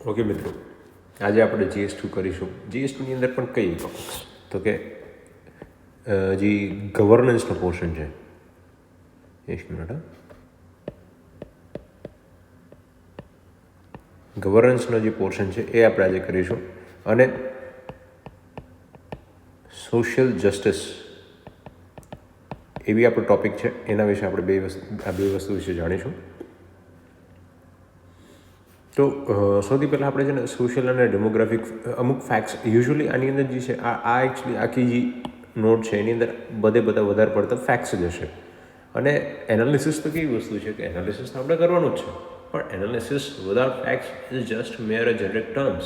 Okay મિત્રો, આજે આપણે GS2 કરીશું. GS2ની અંદર પણ કઈ ટોપિક્સ તો કે જે ગવર્નન્સનો પોર્શન છે. એક મિનિટ. ગવર્નન્સનો જે પોર્શન છે એ આપણે આજે કરીશું. અને સોશિયલ જસ્ટિસ એવી આપણો ટોપિક છે, એના વિશે આપણે બે વસ્તુ વિશે જાણીશું. તો સૌથી પહેલાં આપણે છે ને સોશિયલ અને ડેમોગ્રાફિક અમુક ફેક્ટ્સ યુઝ્યુઅલી આની અંદર જે છે આ એકચ્યુઅલી આખી જે નોટ છે એની અંદર બધા વધારે પડતા ફેક્ટ્સ જ હશે. અને એનાલિસિસ તો કેવી વસ્તુ છે કે એનાલિસિસ તો આપણે કરવાનું જ છે, પણ analysis without facts is just Mer a generic terms.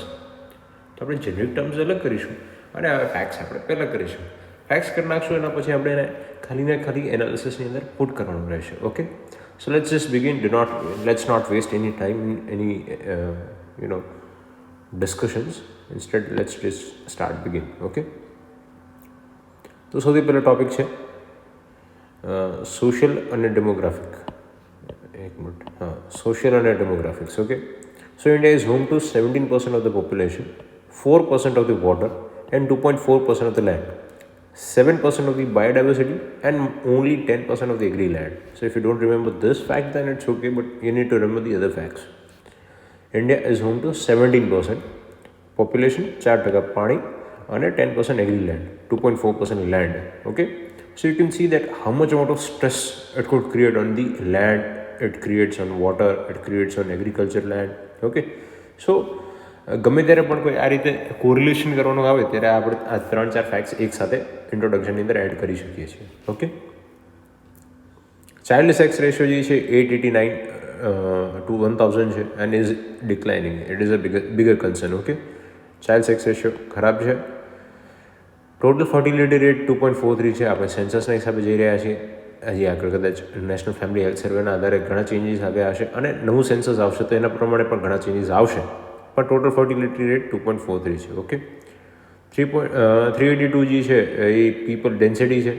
તો આપણે જેનરિક ટર્મ્સ અલગ કરીશું અને હવે ફેક્ટ્સ આપણે પહેલાં કરીશું. ફેક્ટ્સ કરી નાખશું, એના પછી આપણે એને ખાલી એનાલિસિસની અંદર પુટ કરવાનું રહેશે. Okay, so let's just begin. Let's not waste any time in any discussions. Instead, let's just begin. Okay. તો સૌથી પહેલો ટોપિક છે સોશિયલ અને ડેમોગ્રાફિક. એક મિનિટ. સોશિયલ અને demographics. Okay, so India is home to 17% of the population, 4% of the water and 2.4% of the land, 7% of the biodiversity and only 10% of the agri land. So if you don't remember this fact, then it's okay, but you need to remember the other facts. India is home to 17% population, 4% પાણી અને 10% agri land, 2.4% land. Okay, so you can see that how much amount of stress it could create on the land, it creates on water, it creates on agriculture land. Okay, so ગમે ત્યારે પણ કોઈ આ રીતે correlation કરવાનું આવે ત્યારે આપણે આ 3-4 ફેક્ટ્સ એક સાથે ઇન્ટ્રોડક્શનની અંદર એડ કરી શકીએ છીએ. ઓકે, ચાઇલ્ડ સેક્સ રેશિયો જે છે 889 to 1000 છે and is declining. It is a bigger concern. Okay, child sex ratio ખરાબ છે. ટોટલ ફર્ટિલિટી રેટ 2.43 છે. આપણે સેન્સસના હિસાબે જઈ રહ્યા છીએ. હજી આગળ કદાચ નેશનલ ફેમિલી હેલ્થ સર્વેના આધારે ઘણા ચેન્જીસ આવ્યા હશે અને નવું સેન્સસ આવશે તો એના પ્રમાણે પણ ઘણા ચેન્જીસ આવશે. પણ ટોટલ ફર્ટિલિટી રેટ 2.43 છે. ઓકે, 382 જે છે એ પીપલ ડેન્સિટી છે.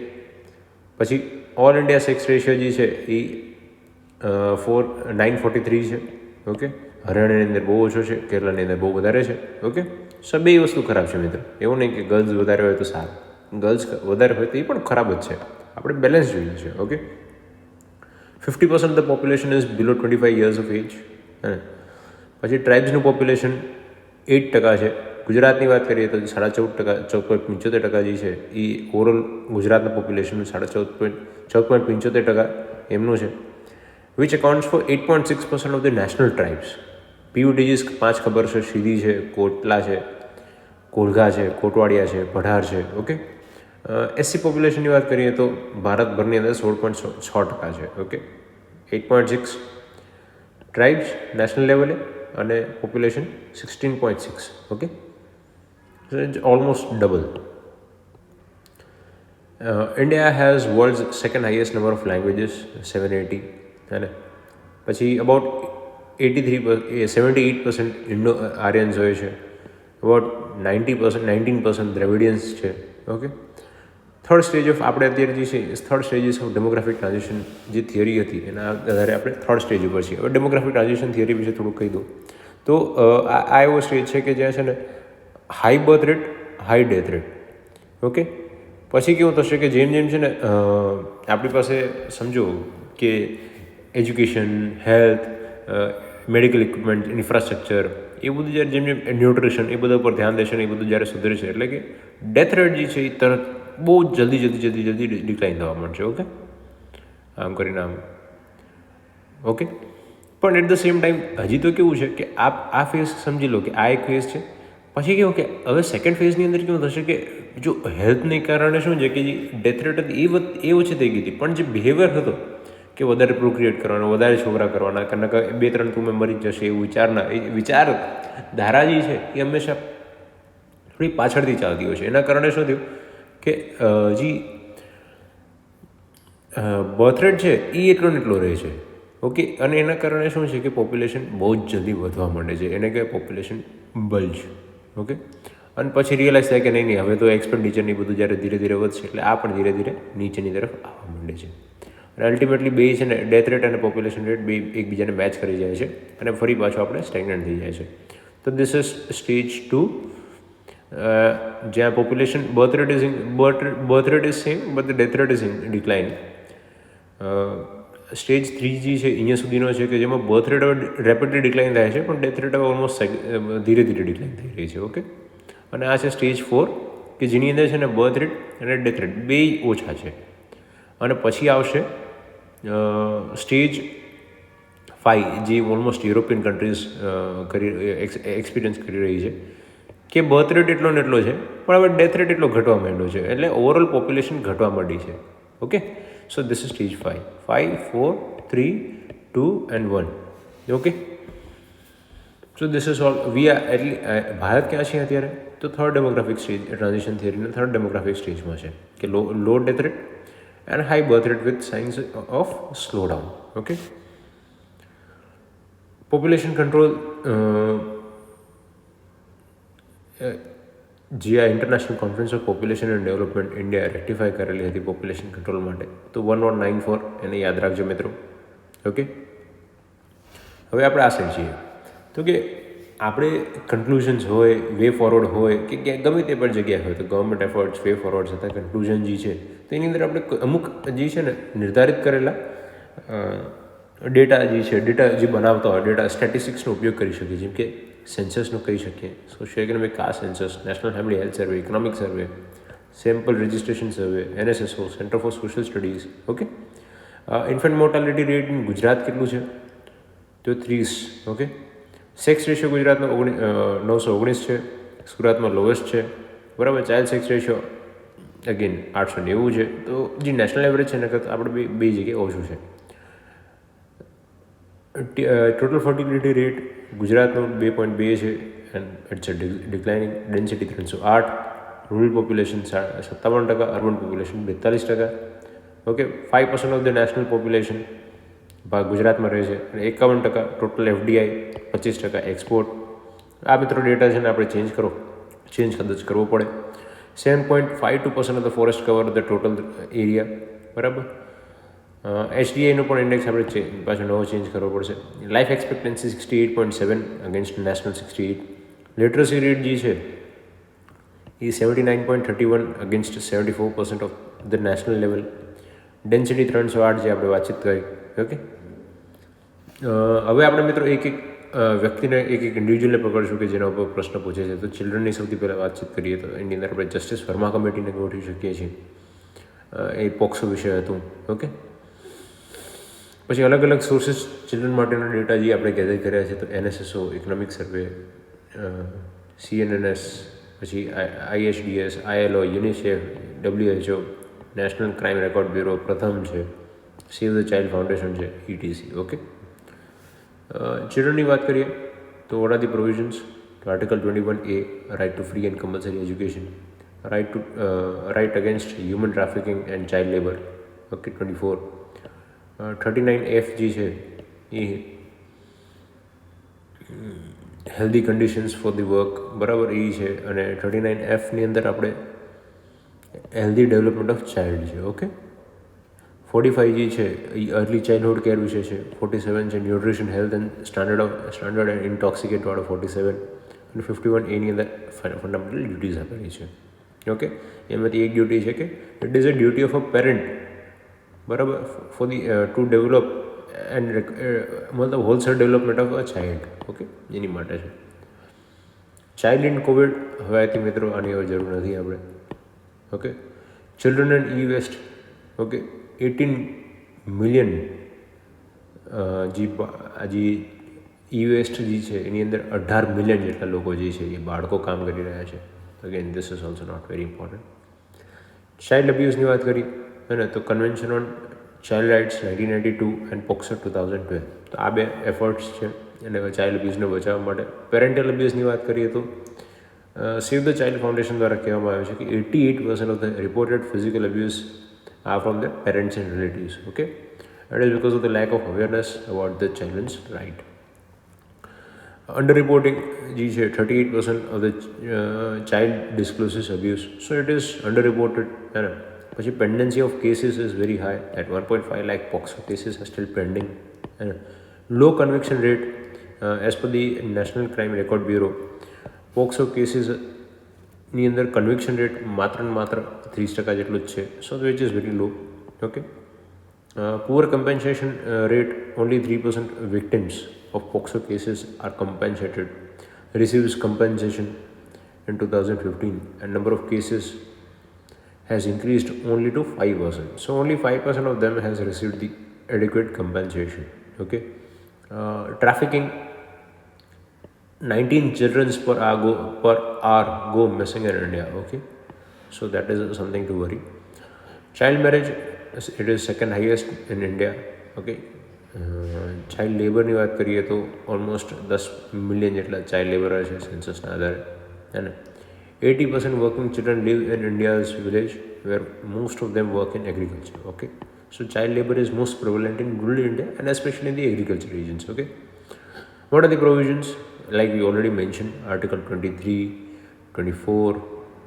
પછી ઓલ ઇન્ડિયા સેક્સ રેશિયો જે છે એ 943 છે. ઓકે, હરિયાણાની અંદર બહુ ઓછો છે, કેરલાની અંદર બહુ વધારે છે. ઓકે, સો બે વસ્તુ ખરાબ છે મિત્રો. એવું નહીં કે ગર્લ્સ વધારે હોય તો સારું, ગર્લ્સ વધારે હોય તો એ પણ ખરાબ જ છે. આપણે બેલેન્સ જોઈએ છે. Okay, 50% of the population is below 25 years of age. પછી ટ્રાઇબ્સનું પોપ્યુલેશન 8% છે. ગુજરાતની વાત કરીએ તો 14.75% જે છે એ ઓવરઓલ ગુજરાતના પોપ્યુલેશનનું 14.75% એમનું છે. Which accounts for 8.6% of the national tribes. PUTGs 5 ખબર છે: સીધી છે, કોટલા છે, કોલઘા છે, કોટવાડિયા છે, પઢાર છે. ઓકે, SC પોપ્યુલેશનની વાત કરીએ તો ભારતભરની અંદર 16.6% છે. ઓકે, 8.6 ટ્રાઇબ્સ નેશનલ લેવલે અને population 16.6. Okay, almost double. India has world's second highest number of languages, 780. અને પછી અબાઉટ 78% ઇન્ડો આર્યન્સ હોય છે. અબાઉટ 19% દ્રવિડિયન્સ છે. ઓકે, થર્ડ સ્ટેજ ઓફ આપણે અત્યારે જે છે third stages of demographic transition જે થિયરી હતી એના આધારે આપણે થર્ડ સ્ટેજ ઉપર છીએ. હવે ડેમોગ્રાફિક ટ્રાન્ઝિશન થિયરી વિશે થોડુંક કહી દઉં તો આ એવો સ્ટેજ છે કે જ્યાં છે ને high birth rate, high death rate. Okay, પછી કેવું થશે કે જેમ છે ને આપણી પાસે સમજો કે education, health, medical equipment, infrastructure એ બધું જ્યારે જેમ ન્યુટ્રિશન એ બધા ઉપર ધ્યાન દેશે ને એ બધું જ્યારે સુધરે છે એટલે કે ડેથ રેટ જે છે એ તરત બહુ જલ્દી ડિક્લાઇન થવા માંડશે. ઓકે, આમ કરીને આમ. ઓકે, પણ એટ ધ સેમ ટાઈમ હજી તો કેવું છે કે આ ફેઝ સમજી લો કે આ એક ફેઝ છે. પછી કેવું કે હવે સેકન્ડ ફેઝની અંદર કેવું થશે કે જો હેલ્થને કારણે શું છે કે જે ડેથ રેટ હતી એ ઓછી થઈ ગઈ હતી, પણ જે બિહેવિયર હતો કે વધારે પ્રોક્રિએટ કરવાનો, વધારે છોકરા કરવાના, કારણ કે 2-3 તું મરી જશે એવું વિચારધારા જે છે એ હંમેશા થોડી પાછળથી ચાલતી હોય છે. એના કારણે શું થયું કે જે બર્થ રેટ છે એ એટલો ને એટલો રહે છે. ઓકે, અને એના કારણે શું છે કે પોપ્યુલેશન બહુ જ જલ્દી વધવા માંડે છે. એને કહેવાય પોપ્યુલેશન બલ્જ. ઓકે, અને પછી રિયલાઇઝ થાય કે નહીં હવે તો એક્સપેન્ડિચરની બધું જ્યારે ધીરે ધીરે વધશે એટલે આ પણ ધીરે ધીરે નીચેની તરફ આવવા માંડે છે. અને અલ્ટિમેટલી બે છે ને ડેથ રેટ અને પોપ્યુલેશન રેટ બે એકબીજાને મેચ કરી જાય છે અને ફરી પાછું આપણે સ્ટેગ્નન્ટ થઈ જાય છે. તો ધીસ ઇઝ સ્ટેજ 2, જ્યાં population birth rate is same but the death rate is decline. Stage 3 જે છે અહીંયા સુધીનો છે કે જેમાં બર્થ રેટ હવે રેપિડલી ડિક્લાઇન થાય છે પણ ડેથ રેટ હવે ઓલમોસ્ટ ધીરે ધીરે ડિક્લાઇન થઈ રહી છે. ઓકે, અને આ છે સ્ટેજ 4 કે જેની અંદર છે ને બર્થ રેટ અને ડેથ રેટ બે ઓછા છે. અને પછી આવશે સ્ટેજ 5 જે ઓલમોસ્ટ યુરોપિયન કન્ટ્રીઝ એક્સપિરિયન્સ કરી રહી છે કે બર્થ રેટ એટલો ને એટલો છે પણ હવે ડેથ રેટ એટલો ઘટવા માંડ્યો છે, એટલે ઓવરઓલ પોપ્યુલેશન ઘટવા માંડી છે. Okay, so this is stage 5. 5, 4, 3, 2 and 1. Okay, so this is all. Bharat ક્યાં છે અત્યારે? તો થર્ડ ડેમોગ્રાફિક સ્ટેજ, ટ્રાન્ઝિશન થિયરીના થર્ડ ડેમોગ્રાફિક સ્ટેજમાં છે કે low death rate and high birth rate with signs of slow down. Okay, population control જે આ international conference of population and development India rectify કરેલી હતી પોપ્યુલેશન કંટ્રોલ માટે, તો 1194 એને યાદ રાખજો મિત્રો. ઓકે, હવે આપણે આ સાઈડ છીએ તો કે આપણે કન્ક્લુઝન્સ હોય, વે ફોરવર્ડ હોય કે ગમે તે પણ જગ્યાએ હોય તો ગવર્મેન્ટ એફર્ટ્સ, વે ફોરવર્ડ છતાં કન્ક્લુઝન જે છે તો એની અંદર આપણે અમુક જે છે ને નિર્ધારિત કરેલા ડેટા જે છે, ડેટા જે બનાવતા હોય, ડેટા સ્ટેટિસ્ટિક્સનો ઉપયોગ કરી શકીએ, જેમ કે સેન્સસનો કહી શકીએ, socio economic caste census, national family health survey, economic survey, sample registration survey, NSSO, centre for social studies. Okay, infant mortality rate Gujarat કેટલું છે તો 30. ઓકે, સેક્સ રેશિયો ગુજરાતમાં 919 છે, સુરતમાં લોએસ્ટ છે, બરાબર. ચાઇલ્ડ સેક્સ રેશિયો અગેન 890 છે, તો જે નેશનલ એવરેજ છે એના કરતાં આપણે બે જગ્યાએ ઓછું છે. ટોટલ ફર્ટિલિટી રેટ ગુજરાતનો 2.2 છે and it's declining. Density 308, rural population 57%, urban population 42%. Okay, 5% of the national population ગુજરાતમાં રહે છે અને 51% ટોટલ FDI, 25% એક્સપોર્ટ. આ મિત્રો ડેટા છે ને આપણે ચેન્જ કદાચ કરવો પડે. 7.52% of the forest cover the total area, બરાબર. HDIનો પણ ઇન્ડેક્સ આપણે પાછો નવો ચેન્જ કરવો પડશે. Life expectancy 68.7 against national 68. Literacy rate જે છે એ 79.31 against 74% of the national level. Density 308 જે આપણે વાતચીત કરી. ઓકે, હવે આપણે મિત્રો એક વ્યક્તિને એક ઇન્ડિવિજ્યુઅલને પકડશું કે જેના ઉપર પ્રશ્ન પૂછે છે. તો ચિલ્ડ્રનની સૌથી પહેલાં વાતચીત કરીએ તો એની અંદર આપણે જસ્ટિસ વર્મા કમિટીને ગોઠવી શકીએ છીએ. એ પોક્સો વિષય હતું. ઓકે, પછી અલગ અલગ સોર્સિસ ચિલ્ડ્રન માટેના ડેટા જે આપણે ગેધર કર્યા છે તો NSSO, ઇકોનોમિક સર્વે, CNNS, પછી ISDS, ILO, UNICEF, WHO, national crime record bureau, Pratham છે, સેવ ધ ચાઇલ્ડ ફાઉન્ડેશન છે, ETC. ઓકે, ચિલ્ડ્રનની વાત કરીએ તો વોટ આર ધી પ્રોવિઝન્સ? તો article 21A, right to free and compulsory education, right against human trafficking and child labour. Okay, 24. 39F જે છે એ healthy conditions for the work, બરાબર, એ છે. અને 39Fની અંદર આપણે હેલ્ધી ડેવલપમેન્ટ ઓફ ચાઇલ્ડ છે. ઓકે, 45 જે છે એ અર્લી ચાઇલ્ડહુડ કેર વિશે છે. 47 છે nutrition, health and standard and ઇન્ટોક્સિકેટવાળો 47. અને 51A ની અંદર ફંડામેન્ટલ ડ્યુટીઝ આપેલી છે. ઓકે, એમાંથી એક ડ્યુટી છે કે it is a duty of a parent, બરાબર, for the to develop and મતલબ wholesale development of a child. Okay, એની માટે છે. ચાઇલ્ડ ઇન કોવિડ, હવે આઈ થિંક મિત્રો આની હવે જરૂર નથી આપણે. Okay, children and E-Waste. Okay, 18 million જે E-Waste જે છે એની અંદર 18 મિલિયન જેટલા લોકો જે છે એ બાળકો કામ કરી રહ્યા છે. Again this is also not very important. Child અબ્યુઝની વાત કરી ને તો convention on child rights 1992 and POCSO 2012. તો આ બે એફર્ટ્સ છે અને ચાઇલ્ડ અબ્યુઝને બચાવવા માટે. પેરેન્ટલ અબ્યુઝની વાત કરીએ તો સેવ ધ ચાઇલ્ડ ફાઉન્ડેશન દ્વારા કહેવામાં આવ્યું છે કે 88% of the reported physical abuse are from the parents and relatives. Okay, it is because of the lack of awareness about the children's right. Under reporting જે છે 38% of the child discloses abuse, so it is under reported. હે ને, પછી pendency of cases is very high at 1.5 lakh POCSO cases are still pending. હે ને, low conviction rate As per the National Crime Record Bureau, POCSO કેસીસની અંદર conviction rate માત્ર ને માત્ર 30% જેટલું જ છે. So which is very low. Okay, poor compensation rate, only 3% victims of POXO cases are compensated, receives compensation in 2015, and number of cases has increased only to 5%. So only 5% of them has received the adequate compensation. Okay, trafficking, 19 children per hour go missing in India. Okay, so that is something to worry. Child marriage, it is second highest in India. Okay, child લેબરની વાત કરીએ તો almost 10 million જેટલા child labourer છે સેન્સસના આધારે. અને 80% working children live in India's village, where most of them work in agriculture. Okay, so child labor is most prevalent in rural India and especially in the agriculture regions. Okay, what are the provisions? Like we already mentioned, Article 23, 24,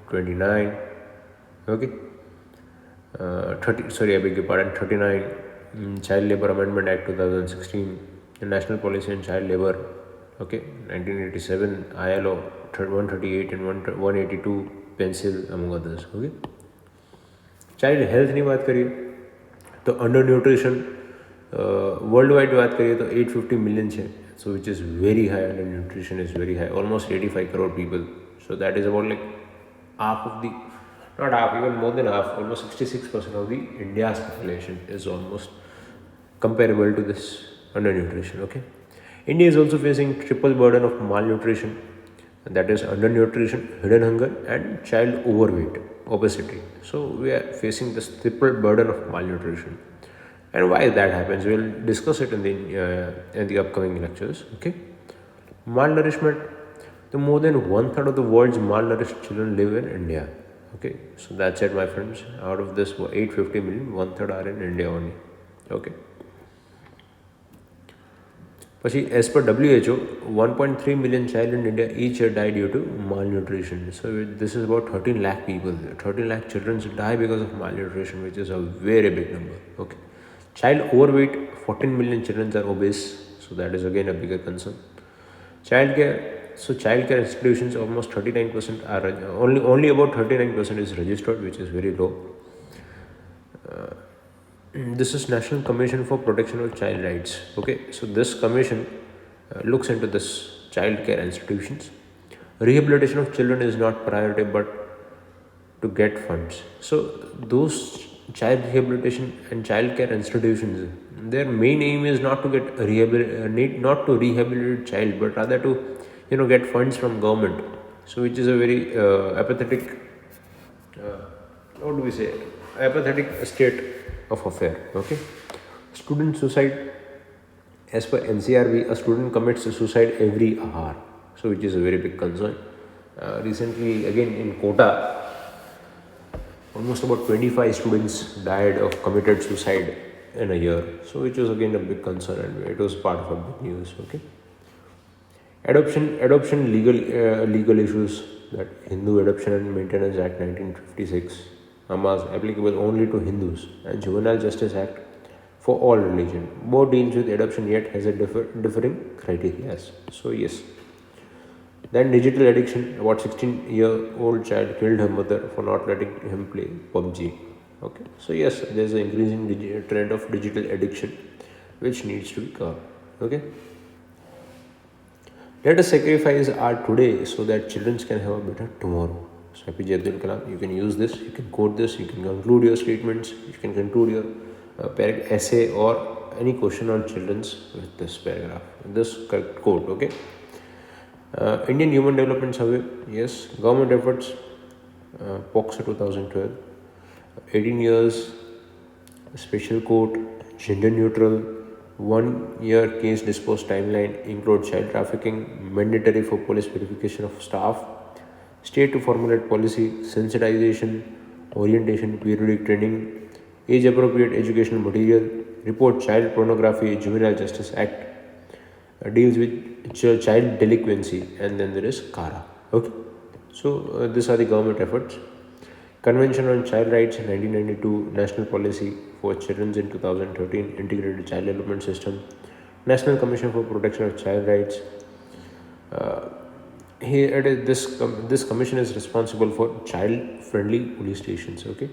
29. Okay, 39, Child Labor Amendment Act 2016, the National Policy on Child Labor, okay, 1987, ILO 138 and 182, pencil, among others. Okay, child હેલ્થની વાત કરીએ તો under nutrition world wide વાત કરીએ તો 850 million છે. So which is very high. Under nutrition is very high, almost 85 crore people. So that is about like half of the, not half, even more than half, almost 66% of the India's population is almost comparable to this undernutrition. Okay, India is also facing triple burden of malnutrition, and that is undernutrition, hidden hunger, and child overweight, obesity. So we are facing this triple burden of malnutrition, and why that happens, we'll discuss it in the upcoming lectures. Okay, malnourishment, the more than 1/3 of the world's malnourished children live in India. Okay, so that's it, my friends. Out of this 850 million, 1/3 are in India only. Okay, પછી as per WHO, 1.3 million child in India each year die due to malnutrition. So this is about 13 lakh people. 13 lakh children die because of malnutrition, which is a very big number. Okay, child overweight, 14 million children are obese. So that is again a bigger concern. Childcare, so childcare institutions, almost 39% are only about 39% is registered, which is very low. This is National Commission for Protection of Child Rights. Okay, so this commission looks into this child care institutions. Rehabilitation of children is not priority, but to get funds. So those child rehabilitation and child care institutions, their main aim is not to get not to rehabilitate child, but rather to get funds from government. So which is a very apathetic, what do we say, apathetic state of affair. Okay, student suicide, as per NCRB, a student commits suicide every hour. So which is a very big concern. Recently, again in Kota, almost about 25 students died of committed suicide in a year. So which was again a big concern, and it was part of a big news. Okay, adoption legal issues, that Hindu Adoption and Maintenance Act 1956, AMAS, applicable only to Hindus, and Juvenile Justice Act for all religion. Both deals with adoption, yet has a differing criteria. So yes. Then digital addiction, about 16-year-old child killed her mother for not letting him play PUBG. Okay, so yes, there is an increasing trend of digital addiction, which needs to be curbed. Okay, let us sacrifice our today so that children can have a better tomorrow. So APJ Abdul Kalam, you can use this, you can quote this, you can conclude your statements, you can conclude your essay or any question on children's with this paragraph, this quote. Okay, Indian Human Development Survey, yes, government efforts, POXO 2012, 18 years, special court, gender neutral, 1 year case disposed timeline, include child trafficking, mandatory for police verification of staff, state to formulate policy, sensitization, orientation, periodic training, age appropriate educational material, report child pornography. Juvenile Justice Act deals with child delinquency, and then there is CARA. Okay, so these are the government efforts. Convention on Child Rights 1992, National Policy for Children in 2013, Integrated Child Development System National Commission for Protection of Child Rights. Uh, Here it is, this commission is responsible for child-friendly police stations. Okay,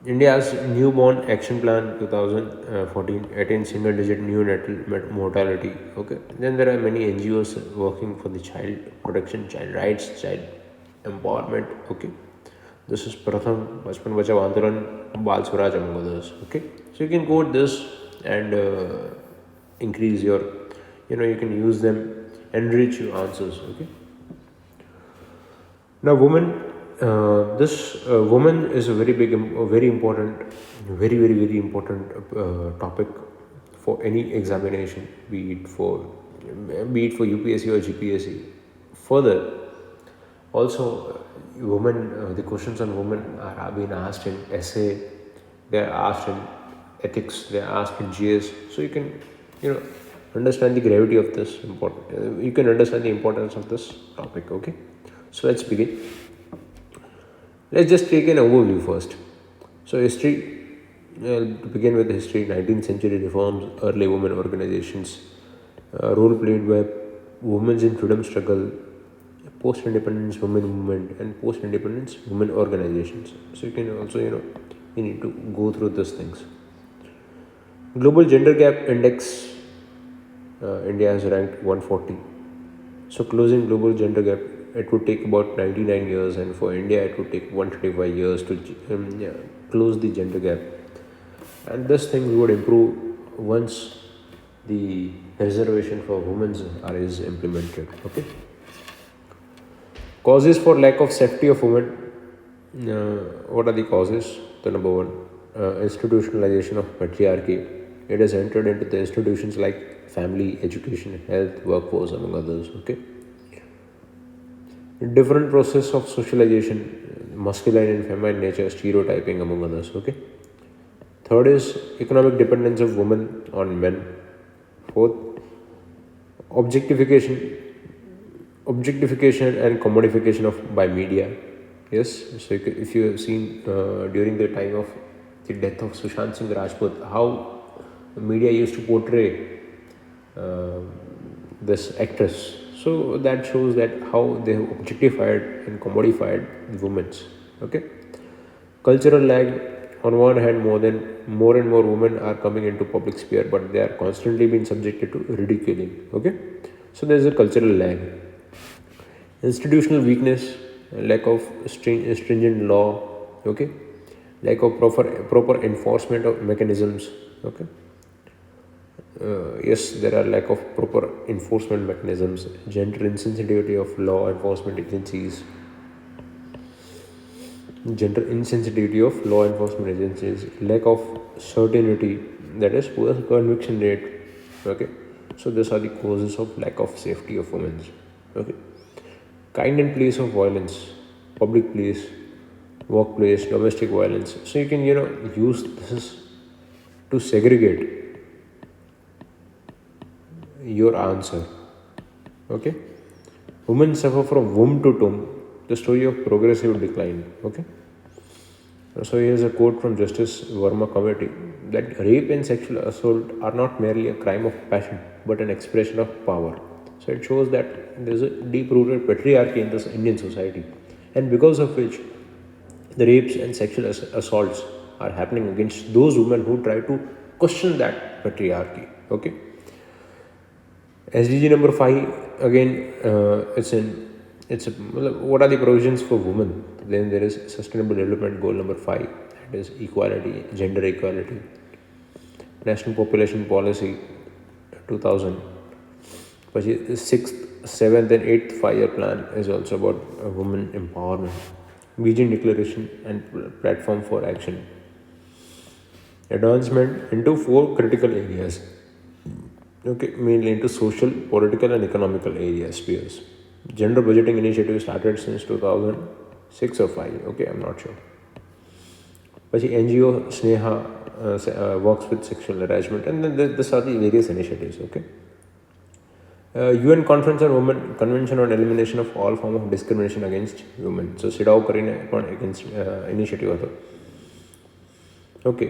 India's newborn action plan 2014 attained single-digit neonatal mortality. Okay, then there are many NGOs working for the child protection, child rights, child empowerment. Okay, this is Pratham, Bachpan Bachao Andolan, Bal Swaraj, among others. Okay, so you can quote this and increase your, you can use them, enrich your answers. Okay. Now, woman is a very big, very important, very important topic for any examination, be it for UPSC or GPSC. Further, also, the questions on women are being asked in essay, they are asked in ethics, they are asked in GS. So you can, understand the gravity of this important. You can understand the importance of this topic. Okay, so let's begin. Let's just take an overview first. So history, to begin with history, 19th century reforms, early women organizations, role played by women in freedom struggle, post-independence women movement, and post-independence women organizations. So you can also, you need to go through these things. Global Gender Gap Index, India has ranked 140. So closing global gender gap, it would take about 99 years, and for India it would take 135 years to close the gender gap. And this thing would improve once the reservation for women is implemented. Okay. Causes for lack of safety of women. What are the causes? The number one, institutionalization of patriarchy. It has entered into the institutions like family, education, health, workforce, among others. Okay. Different process of socialization, masculine and feminine nature, stereotyping, among others. Okay. Third is economic dependence of women on men. Fourth, objectification and commodification of by media. Yes, so if you have seen during the time of the death of Sushant Singh Rajput, how the media used to portray this actress. So that shows that how they have objectified and commodified the women. Okay. Cultural lag. On one hand, more and more women are coming into public sphere, but they are constantly being subjected to ridiculing. Okay, so there is a cultural lag. Institutional weakness, lack of stringent law. Okay, lack of proper enforcement of mechanisms. Okay. Yes, there are lack of proper enforcement mechanisms, gender insensitivity of law enforcement agencies, lack of certainty, that is poor conviction rate. Okay, so these are the causes of lack of safety of women. Okay, kind and place of violence, public place, workplace, domestic violence. So you can use this to segregate your answer. Okay, women suffer from womb to tomb, the story of progressive decline. Okay, so here's a quote from Justice Verma Committee that rape and sexual assault are not merely a crime of passion but an expression of power. So it shows that there's a deep rooted patriarchy in this Indian society, and because of which the rapes and sexual assaults are happening against those women who try to question that patriarchy. Okay. SDG number 5, again, what are the provisions for women? Then there is Sustainable Development Goal number 5, that is equality, gender equality. National Population Policy 2000. But the 6th, 7th, and 8th 5-year plan is also about women empowerment. Beijing Declaration and Platform for Action. Advancement into 4 critical areas. Okay, mainly into social, political, and economical areas, spheres. Gender budgeting initiative started since 2006 or 5. Okay, I'm not sure. But the NGO Sneha works with sexual harassment, and then these are the various initiatives. Okay. UN Conference on Women, Convention on Elimination of All Form of Discrimination Against Women. So CEDAW કરીને પણ against initiative હતો. Okay,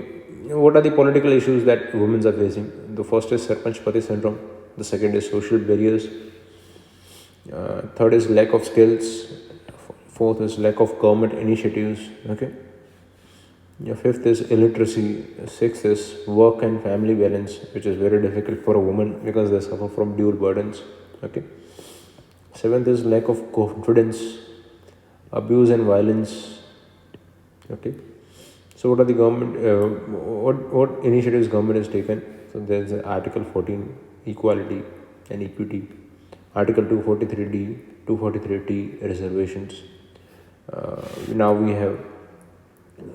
what are the political issues that women are facing? The first is Sarpanch Pati syndrome. The second is social barriers. Third is lack of skills. Fourth is lack of government initiatives. Okay. Yeah, fifth is illiteracy. Sixth is work and family balance, which is very difficult for a woman because they suffer from dual burdens. Okay. Seventh is lack of confidence, abuse and violence. Okay. So what are the government? What initiatives government has taken? So there's Article 14, equality and equity. Article 243D, 243T, reservations. Now we have,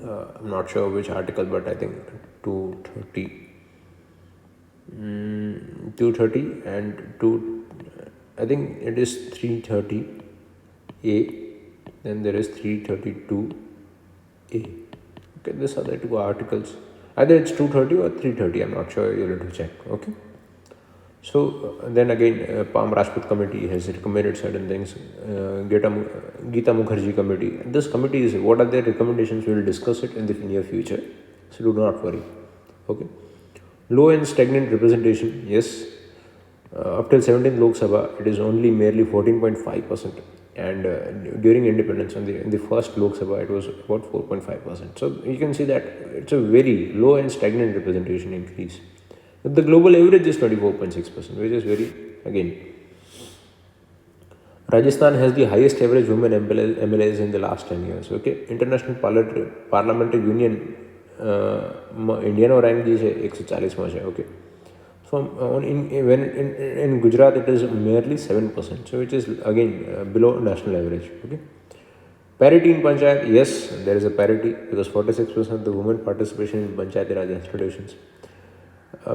I'm not sure which article, but I think 230, 230 and 2, I think it is 330A, then there is 332A. Okay, these are the two articles. Either it's 230 or 330, I'm not sure, you'll have to check. Okay. So then again, Pam Rajput committee has recommended certain things. Geeta Mukherjee committee. This committee is, what are their recommendations? We will discuss it in the near future. So do not worry. Okay. Low and stagnant representation. Yes. Up till 17th Lok Sabha, it is only merely 14.5%. And during independence, in the first Lok Sabha, it was about 4.5%. So you can see that it's a very low and stagnant representation increase. The global average is 24.6%, which is very, again, Rajasthan has the highest average women MLAs in the last 10 years. Okay, International Parliamentary Union Indian rank is 140. Okay, so in Gujarat it is merely 7%, so which is again below national average. Okay, parity in panchayat, yes, there is a parity because 46% of the women participation in panchayat Raj institutions.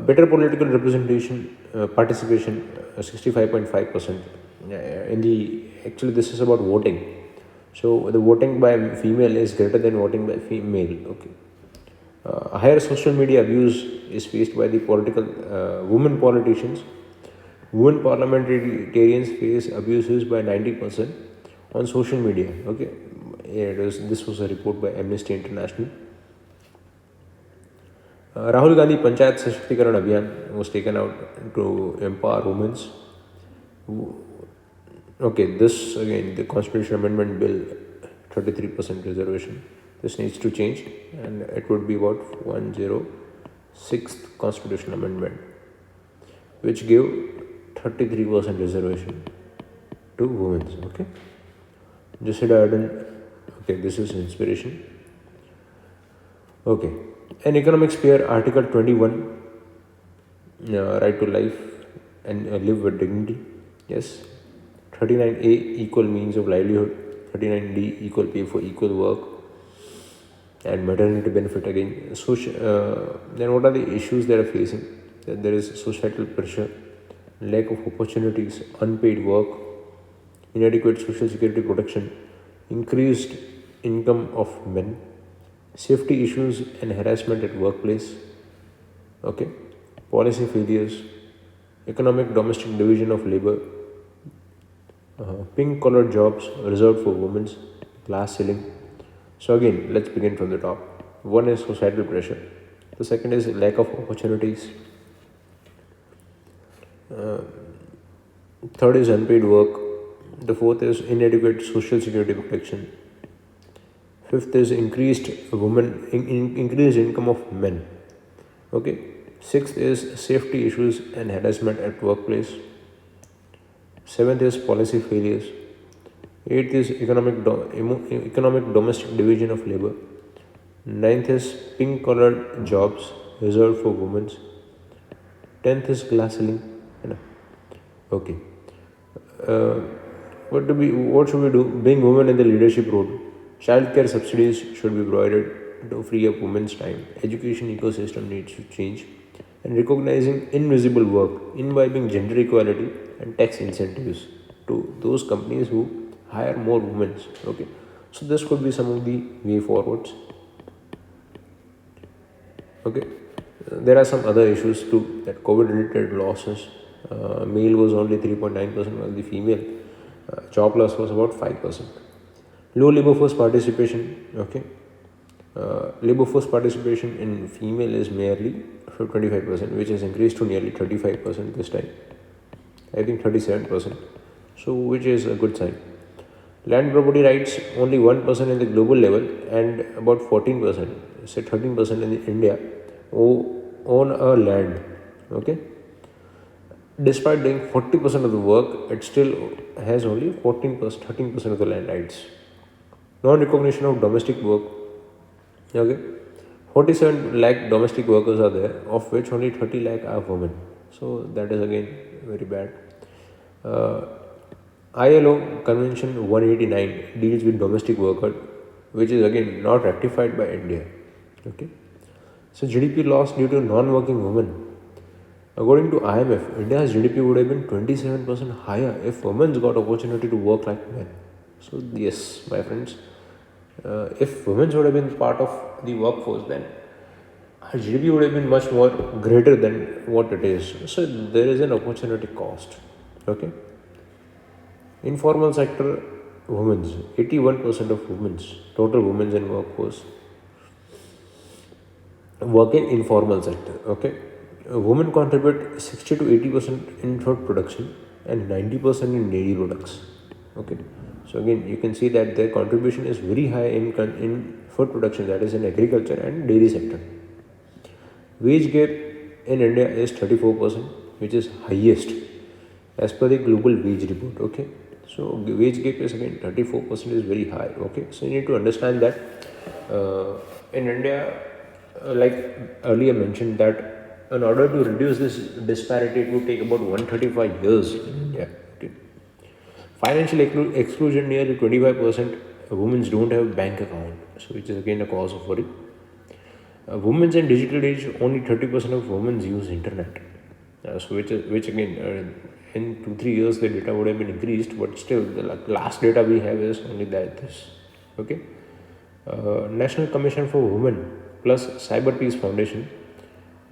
Better political representation, participation, 65.5%. In the, actually this is about voting. So the voting by female is greater than voting by female. Okay. Higher social media abuse is faced by the women politicians. Women parliamentarians face abuses by 90% on social media. Okay. This was a report by Amnesty International. Rahul Gandhi Panchayat Sashktikaran Abhiyan was taken out to empower women. Okay, this again, the Constitution Amendment Bill, 33% reservation. This needs to change, and it would be about 106th Constitution Amendment, which gave 33% reservation to women. Okay, Jacinda Ardern. Okay, this is inspiration. Okay. An economic sphere, Article 21, right to life and live with dignity. Yes. 39A, equal means of livelihood. 39D, equal pay for equal work. And maternity benefit again. Then what are the issues they are facing? That there is societal pressure, lack of opportunities, unpaid work, inadequate social security protection, increased income of men, safety issues and harassment at workplace. Okay, policy failures, economic domestic division of labor, pink collar jobs reserved for women, glass ceiling. So again, let's begin from the top. One is societal pressure. The second is lack of opportunities. Third is unpaid work. The fourth is inadequate social security protection. Fifth is increased income of men. Okay. Sixth is safety issues and harassment at workplace. Seventh is policy failures. Eighth is economic domestic division of labor. Ninth is pink collared jobs reserved for women. 10th is glass ceiling. Okay. What should we do? Bring women in the leadership role. Childcare subsidies should be provided to free up women's time. Education ecosystem needs to change. And recognizing invisible work, imbibing gender equality and tax incentives to those companies who hire more women. Okay. So this could be some of the way forwards. Okay. There are some other issues too, that COVID related losses. Male was only 3.9%, while the female job loss was about 5%. Low labor force participation. Okay. Labor force participation in female is merely 25%, which has increased to nearly 35% this time. I think 37%. So, which is a good sign. Land property rights only 1% in the global level and about 14%, say 13% in India own a land. Okay. Despite doing 40% of the work, it still has only 14%, 13% of the land rights. Non-recognition of domestic work. Okay. 47 lakh domestic workers are there, of which only 30 lakh are women. So that is again very bad. Uh, ILO Convention 189 deals with domestic worker, which is again not ratified by India. Okay. So GDP loss due to non-working women. According to IMF, India's GDP would have been 27% higher if women got opportunity to work like men. So yes, my friends, if women would have been part of the workforce, then our GDP would have been much more greater than what it is. So there is an opportunity cost. Okay. Informal sector, women's 81% of women's total women's in workforce work in informal sector. Okay, women contribute 60 to 80% in food production and 90% in dairy products. Okay, so again you can see that their contribution is very high in food production, that is in agriculture and dairy sector. Wage gap in India is 34%, which is highest as per the global wage report. Okay, so wage gap is again 34% is very high. Okay, so you need to understand that in India, like earlier mentioned, that in order to reduce this disparity, it would take about 135 years in India. Okay. Financial exclusion, nearly 25% women don't have bank account, so which is again a cause of worry. Women's in digital age, only 30% of women use internet. So which again, in 2-3 years the data would have been increased, but still the last data we have is only that this. Okay. National Commission for Women plus Cyber Peace Foundation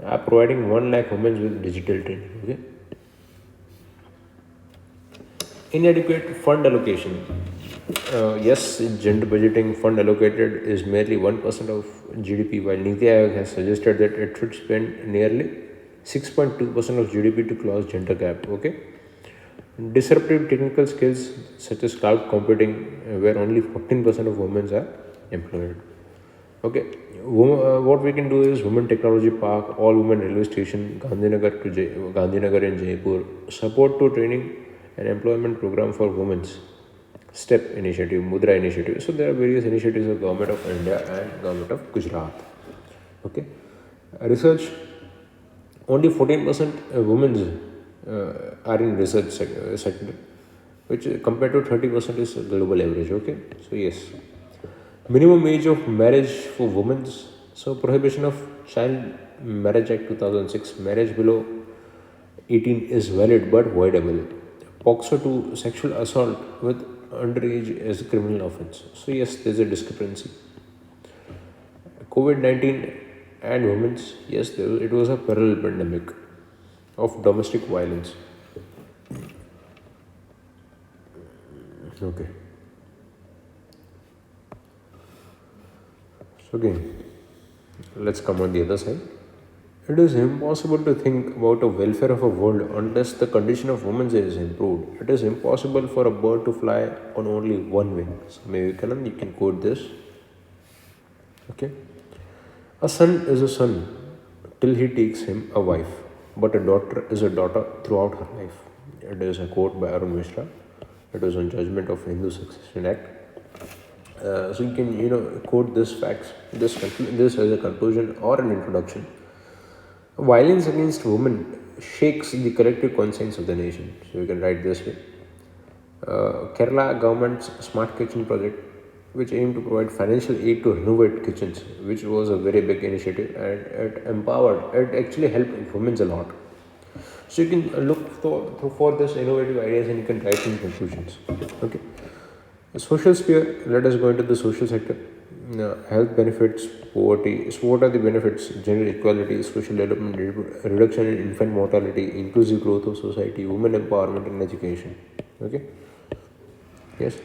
are providing 1 lakh women with digital training. Okay. Inadequate fund allocation. Yes, gender budgeting fund allocated is merely 1% of GDP, while Niti Aayog has suggested that it should spend nearly 6.2% of GDP to close gender gap. Okay. Disruptive technical skills such as cloud computing, where only 14% of women are employed. Okay, what we can do is Women Technology Park, all women railway station, Gandhinagar in Jaipur, support to training and employment program for women's STEP initiative, Mudra initiative. So there are various initiatives of Government of India and Government of Gujarat. Okay, research, only 14% women are in research sector, which compared to 30% is global average. Okay, so yes. Minimum age of marriage for women. So prohibition of Child Marriage Act 2006, marriage below 18 is valid but voidable. POXO to sexual assault with underage is a criminal offence. So yes, there's a discrepancy. COVID-19 and women's, yes, it was a parallel pandemic of domestic violence. Okay. So again, let's come on the other side. It is impossible to think about the welfare of a world unless the condition of women is improved. It is impossible for a bird to fly on only one wing. So maybe Kanan, you can quote this. Okay. A son is a son till he takes him a wife, but a daughter is a daughter throughout her life. It is a quote by Arun Mishra. It was on judgment of Hindu Succession Act. So you can quote this facts, this as a conclusion or an introduction. Violence against women shakes the collective conscience of the nation. So you can write this way. Kerala government's smart kitchen project, which aimed to provide financial aid to renovate kitchens, which was a very big initiative, and it actually helped women a lot. So you can look for this innovative ideas and you can write some conclusions. Okay. The social sphere, let us go into the social sector. Health benefits, poverty. So what are the benefits? Gender equality, social development, reduction in infant mortality, inclusive growth of society, women empowerment and education. Okay. Yes.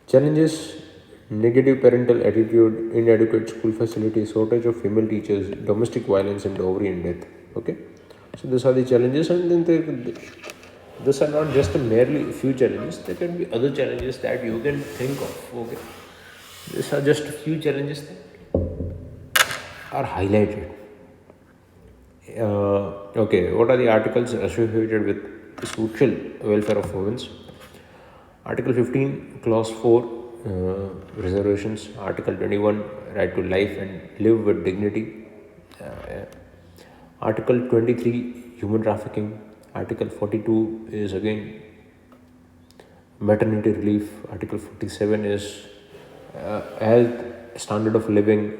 Challenges, negative parental attitude, inadequate school facilities, shortage of female teachers, domestic violence, and dowry and death. Okay, so these are the challenges, and then these are not just a merely few challenges. There can be other challenges that you can think of. Okay, these are just a few challenges that are highlighted. Okay, what are the articles associated with social welfare of women? Article 15, Clause 4, reservations. Article 21, right to life and live with dignity. Yeah. Article 23, human trafficking. Article 42 is again maternity relief. Article 47 is health standard of living,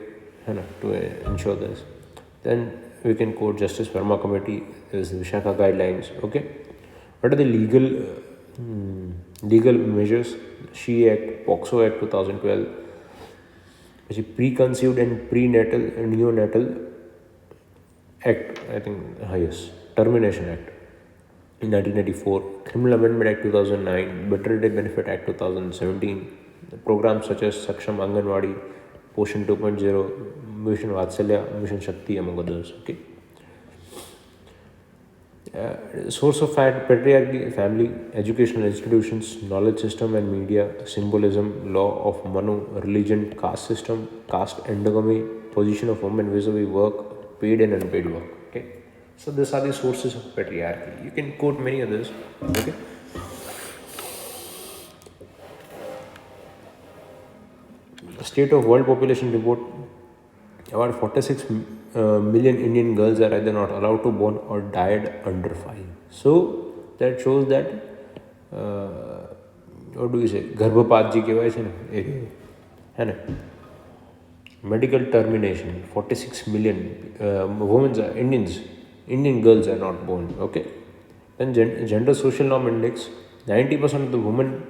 to ensure this. Then we can quote Justice Verma Committee, there's the Vishaka guidelines. Okay, what are the legal measures? She Act, POXO Act 2012, which is preconceived and prenatal and neonatal Act, I think highest, Termination Act in 1994, Criminal Amendment Act 2009, Maternity Benefit Act 2017, programs such as Saksham Anganwadi, Poshan 2.0, Mission Vatsalya, Mission Shakti, among others. Okay. Source of patriarchy, family, educational institutions, knowledge system and media, symbolism, law of Manu, religion, caste system, caste endogamy, position of women vis-a-vis work, paid and unpaid work. Okay, so these are the sources of patriarchy. You can quote many others. Okay, State of World Population Report, about 46 million Indian girls are either not allowed to born or died under 5. So that shows that what do we say, गर्भपात जी कहवाय છે ને એ है ना, medical termination, 46 million women are Indian girls are not born. Okay, then gender social norm index, 90% of the women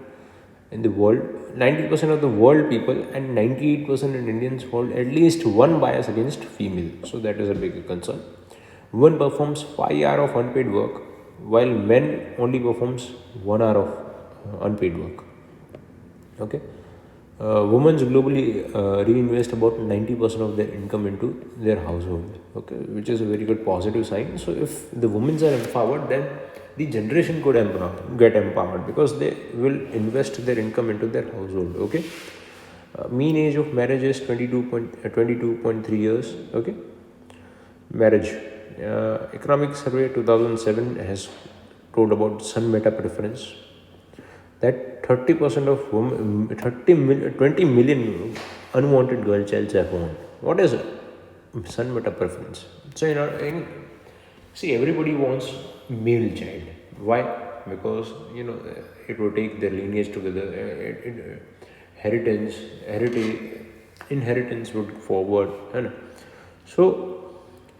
in the world, 90% of the world people and 98% in Indians hold at least one bias against female. So that is a big concern. Women performs 5 hours of unpaid work while men only performs 1 hour of unpaid work. Okay. Women globally reinvest about 90% of their income into their household. Okay, which is a very good positive sign. So if the women are empowered, then the generation could get empowered because they will invest their income into their household. Okay, mean age of marriage is 22.3 years. Okay, marriage. Economic Survey 2007 has told about son meta preference, that 30% of women, 20 million unwanted girl childs are born. What is son meta preference? So see, everybody wants male child. Why? Because it will take their lineage together. Inheritance would forward. So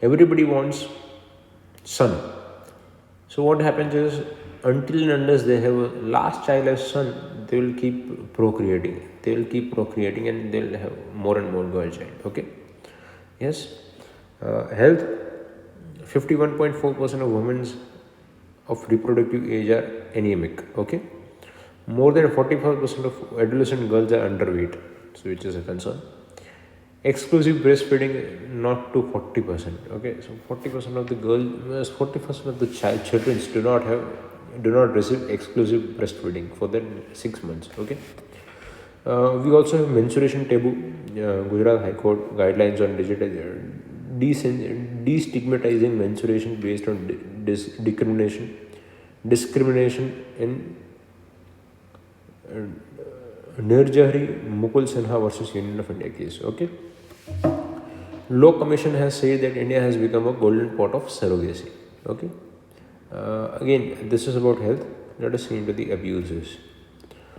everybody wants son. So what happens is, until and unless they have a last child as son, they will keep procreating. And they'll have more and more girl child. Okay. Yes. Health. 51.4% of women of reproductive age are anemic. Okay. More than 45% of adolescent girls are underweight, so which is a concern. Exclusive breastfeeding not to 40%. Okay, so 40% of the girls, 40% of the children do not receive exclusive breastfeeding for their 6 months. Okay. We also have menstruation taboo. Gujarat High Court guidelines on destigmatizing menstruation based on discrimination in Nirjahari Mukul Sinha versus Union of India case. Okay. Law Commission has said that India has become a golden pot of surrogacy. Okay. Again, this is about health. Let us see into the abuses.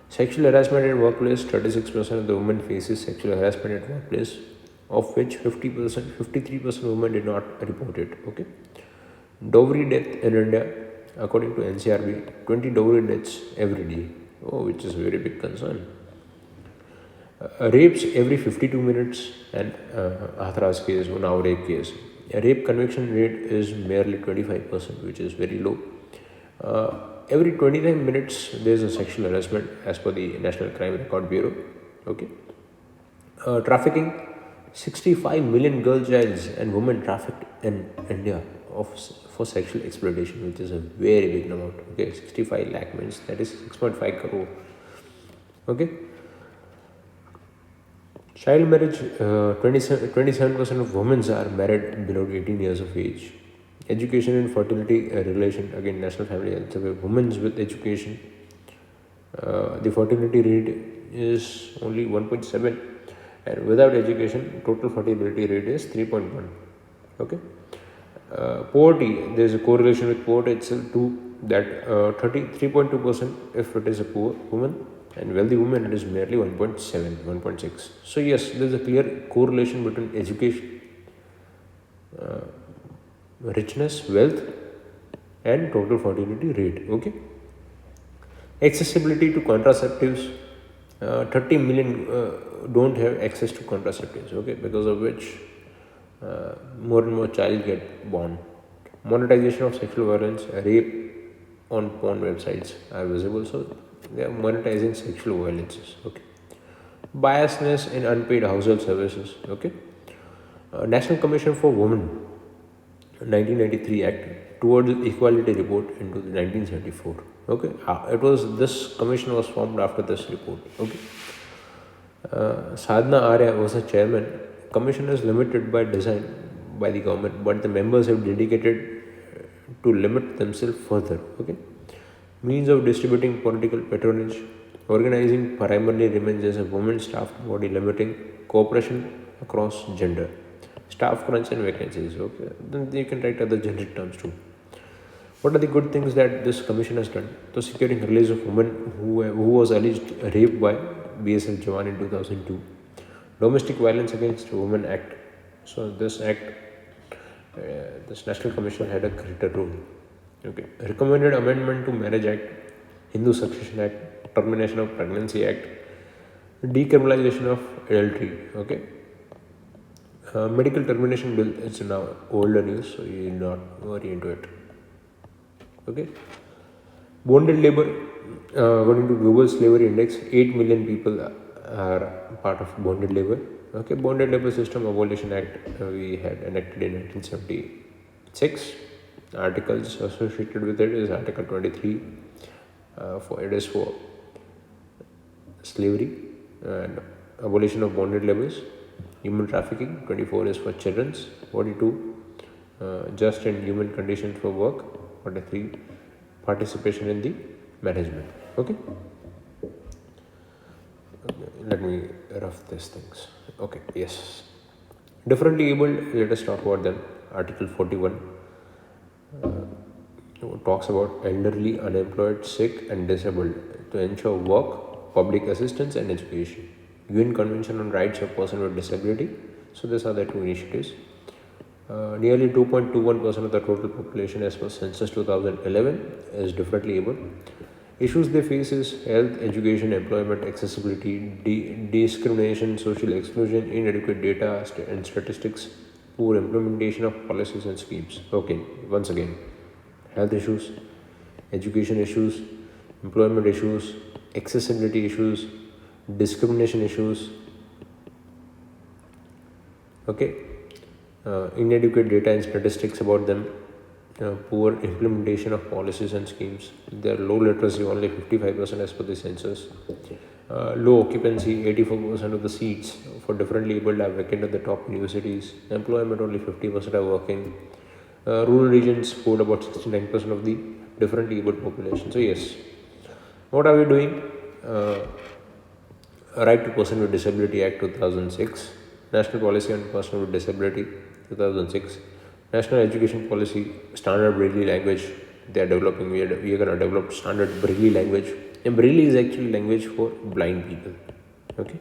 Sexual harassment at workplace. 36% of the women faces sexual harassment at workplace, of which 53% of women did not report it. Okay. Dowry death in India, according to NCRB, 20 dowry deaths every day. Oh, which is a very big concern. Rapes every 52 minutes, and Hathras case, Unnao rape case. A rape conviction rate is merely 25%, which is very low. Every 29 minutes there is a sexual harassment as per the National Crime Record Bureau. Okay. Trafficking, 65 million girl childs and women trafficked in India for sexual exploitation, which is a very big amount. Okay, 65 lakh means that is 6.5 crore. Okay, child marriage, 27% of women are married below 18 years of age. Education and fertility relation, again, National Family Health Survey. Women with education, the fertility rate is only 1.7, and without education, total fertility rate is 3.1. Okay. Poverty, there is a correlation with poverty itself too, that 33.2% if it is a poor woman, and wealthy woman it is merely 1.7, 1.6. So yes, there is a clear correlation between education, richness, wealth, and total fertility rate. Okay. Accessibility to contraceptives, 30 million don't have access to contraceptives. Okay, because of which more and more child get born. Monetization of sexual violence, rape on porn websites are visible, so they are monetizing sexual violences. Okay, biasness in unpaid household services. Okay, National Commission for Women, 1993 Act towards Equality report into the 1974. Okay, it was this commission was formed after this report. Okay, Sadhna Arya was a chairman. Commission is limited by design by the government, but the members have dedicated to limit themselves further. Okay, means of distributing political patronage, organizing primarily remains as a women staffed body, limiting cooperation across gender, staff crunch and vacancies. Okay, then you can write other generic terms too. What are the good things that this commission has done? So, securing release of woman who was alleged raped by BSF Jawan in 2002. Domestic Violence Against Women Act. So, this act, this National Commission had a greater role. Okay. Recommended amendment to Marriage Act, Hindu Succession Act, Termination of Pregnancy Act, decriminalization of adultery. Okay. Medical termination bill is now older news, so you will not worry into it. Okay. Bonded labor, according to Global Slavery Index, 8 million people are part of bonded labor. Okay, Bonded Labor System Abolition Act we had enacted in 1976. Articles associated with it is Article 23. It is for slavery and abolition of bonded labors. Human trafficking, 24 is for children's. 42, just and human conditions for work. 43, participation in the management. Okay, let me rough these things. Okay, yes, differently abled, let us talk about them. Article 41 talks about elderly, unemployed, sick and disabled to ensure work, public assistance and education. UN Convention on Rights of Person with Disability. So these are the two initiatives. Nearly 2.21% of the total population as per census 2011 is differently able. Issues they face is health, education, employment, accessibility, discrimination, social exclusion, inadequate data and statistics, poor implementation of policies and schemes. Okay, once again, health issues, education issues, employment issues, accessibility issues, discrimination issues. Okay, inadequate data and statistics about them, poor implementation of policies and schemes. Their low literacy, only 55% as per the census. Low occupancy, 84% of the seats for differently abled are vacant at the top universities. Employment, only 50% are working. Rural regions hold about 69% of the differently abled population. So yes, what are we doing? Right to Person with Disability Act 2006, National Policy on Person with Disability 2006, National Education Policy, Standard Braille language they are developing. We are going to develop standard Braille language, and Braille is actually language for blind people. Okay.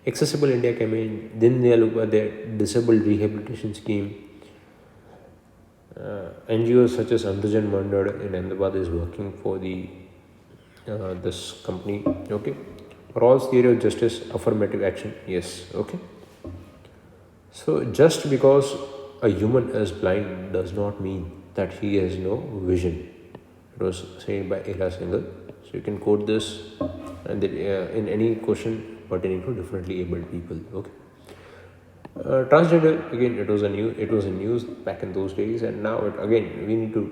Accessible India campaign, then they look at their disabled rehabilitation scheme. NGOs such as Antajan Mandad in Ahmedabad is working for the this company. Okay. Rawls theory of justice, affirmative action. Yes. Okay. So just because a human is blind does not mean that he has no vision. It was said by Ira Singhal. So you can quote this, and in any question pertaining to differently abled people. Okay. Transgender, again, it was a news back in those days, and now again we need to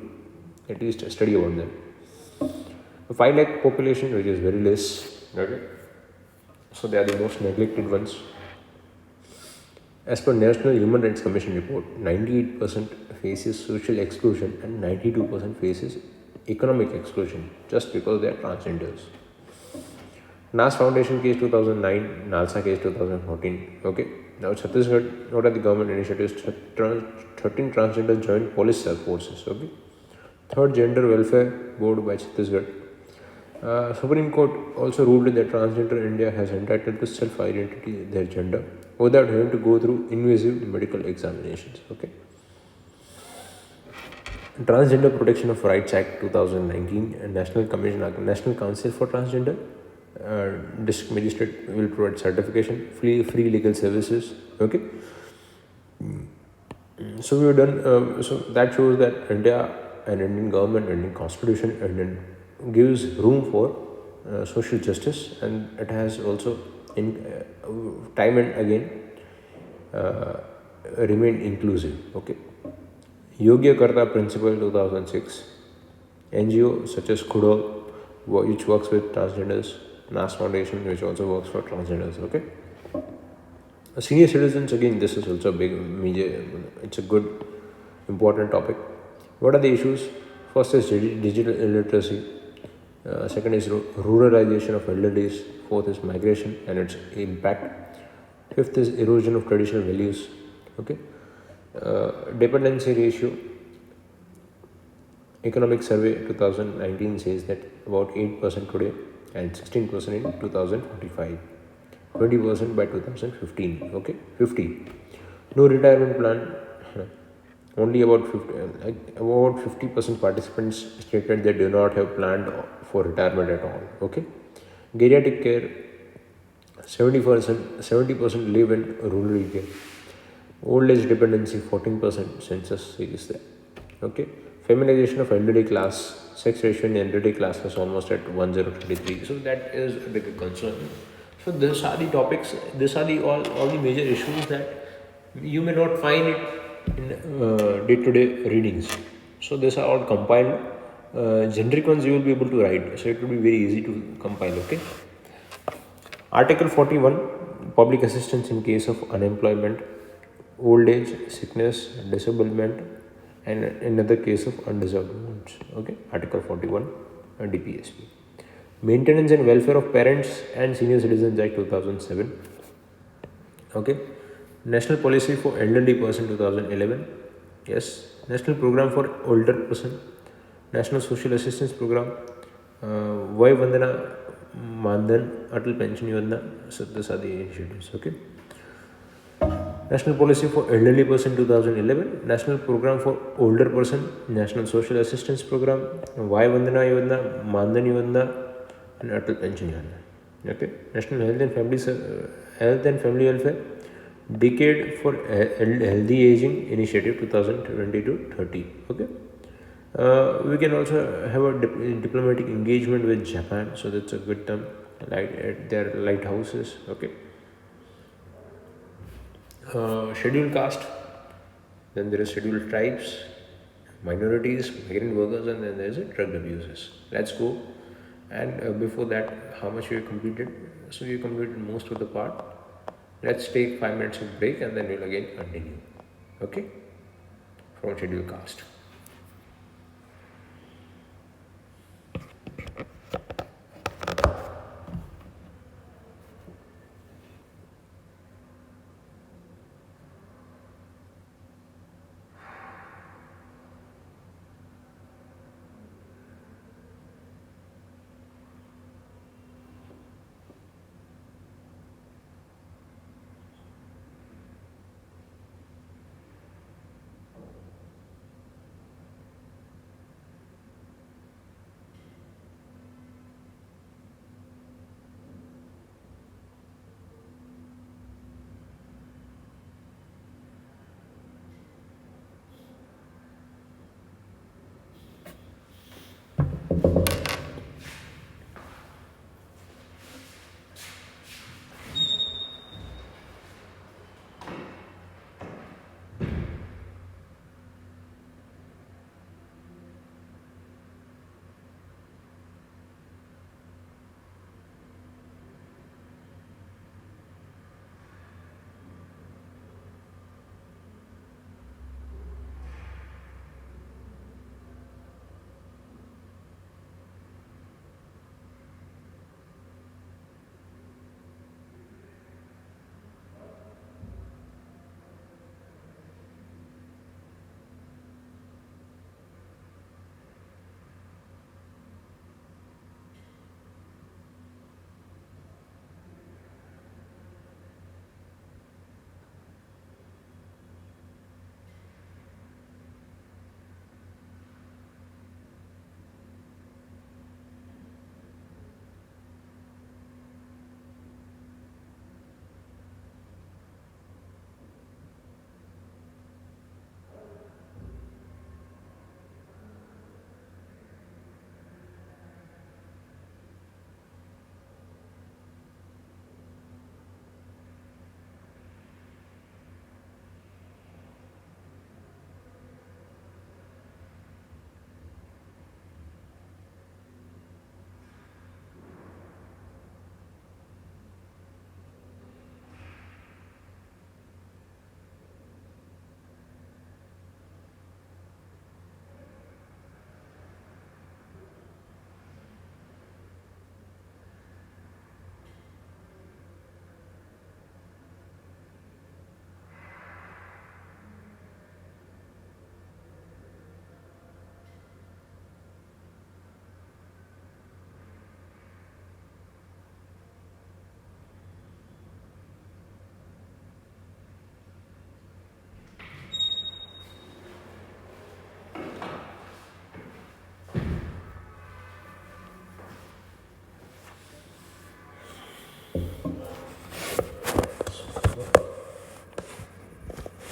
at least study about them. 5 lakh population, which is very less. Okay, so they are the most neglected ones. As per National Human Rights Commission report, 98% faces social exclusion and 92% faces economic exclusion just because they are transgenders. NAS Foundation case 2009, NALSA case 2014. Okay. Now Chhattisgarh, what are the government initiatives? 13 transgender joined police forces. Okay. Third Gender Welfare Board by Chhattisgarh. Supreme Court also ruled that transgender India has entitled to self-identity their gender without having to go through invasive medical examinations. Okay. Transgender Protection of Rights Act 2019 and National Council for Transgender. District magistrate will provide certification, free legal services. Okay. So we've done. So that shows that India and Indian government, Indian constitution, gives room for social justice, and it has also in time and again remained inclusive. Okay. Yogya Karta Principle 2006. NGO such as Kudo, which works with transgenders. NAS Foundation, which also works for transgenders. Okay. Senior citizens, again, this is also a big major. It's a good important topic. What are the issues? First is digital illiteracy. Second is ruralization of elderlies. Fourth is migration and its impact. Fifth is erosion of traditional values. Okay. Dependency ratio. Economic Survey 2019 says that about 8% today and 16% in 2045, 20% by 2015. Okay. 50. No retirement plan. Only about 50% participants stated they do not have planned for retirement at all. Okay. Geriatric care, 70% live in rural area. Old age dependency, 14% census is there. Okay. Feminization of elderly class, sex ratio in elderly class is almost at 1033. So that is a big concern. So these are the topics, these are the all the major issues that you may not find it in day-to-day readings. So these are all compiled. Generic ones you will be able to write. So it will be very easy to compile. Okay. Article 41, public assistance in case of unemployment, old age, sickness, disablement, and another case of undeserved wounds. Okay. Article 41, DPSP. Maintenance and Welfare of Parents and Senior Citizens Act 2007. Okay. National Policy for Elderly Person 2011. Yes. National Program for Older Person. National Social Assistance Program. Vai Vandana Mandan Atal Pension Yojana. So these are the initiatives. Okay. National Policy for Elderly Person 2011, National Program for Older Person, National Social Assistance Program, Vai Vandana Yojana, Mandan Yojana, and Atal Pension Yojana. Okay. National Health and Family Welfare, Decade for Healthy Aging Initiative 2020-30. Okay. We can also have a diplomatic engagement with Japan, so that's a good term. Like at their lighthouses. Okay. Scheduled caste, then there is scheduled tribes, minorities, migrant workers, and then there is drug abuses. Let's go. And before that, how much we have completed? So we have completed most of the part. Let's take 5 minutes of break and then we'll again continue. Okay? From scheduled caste.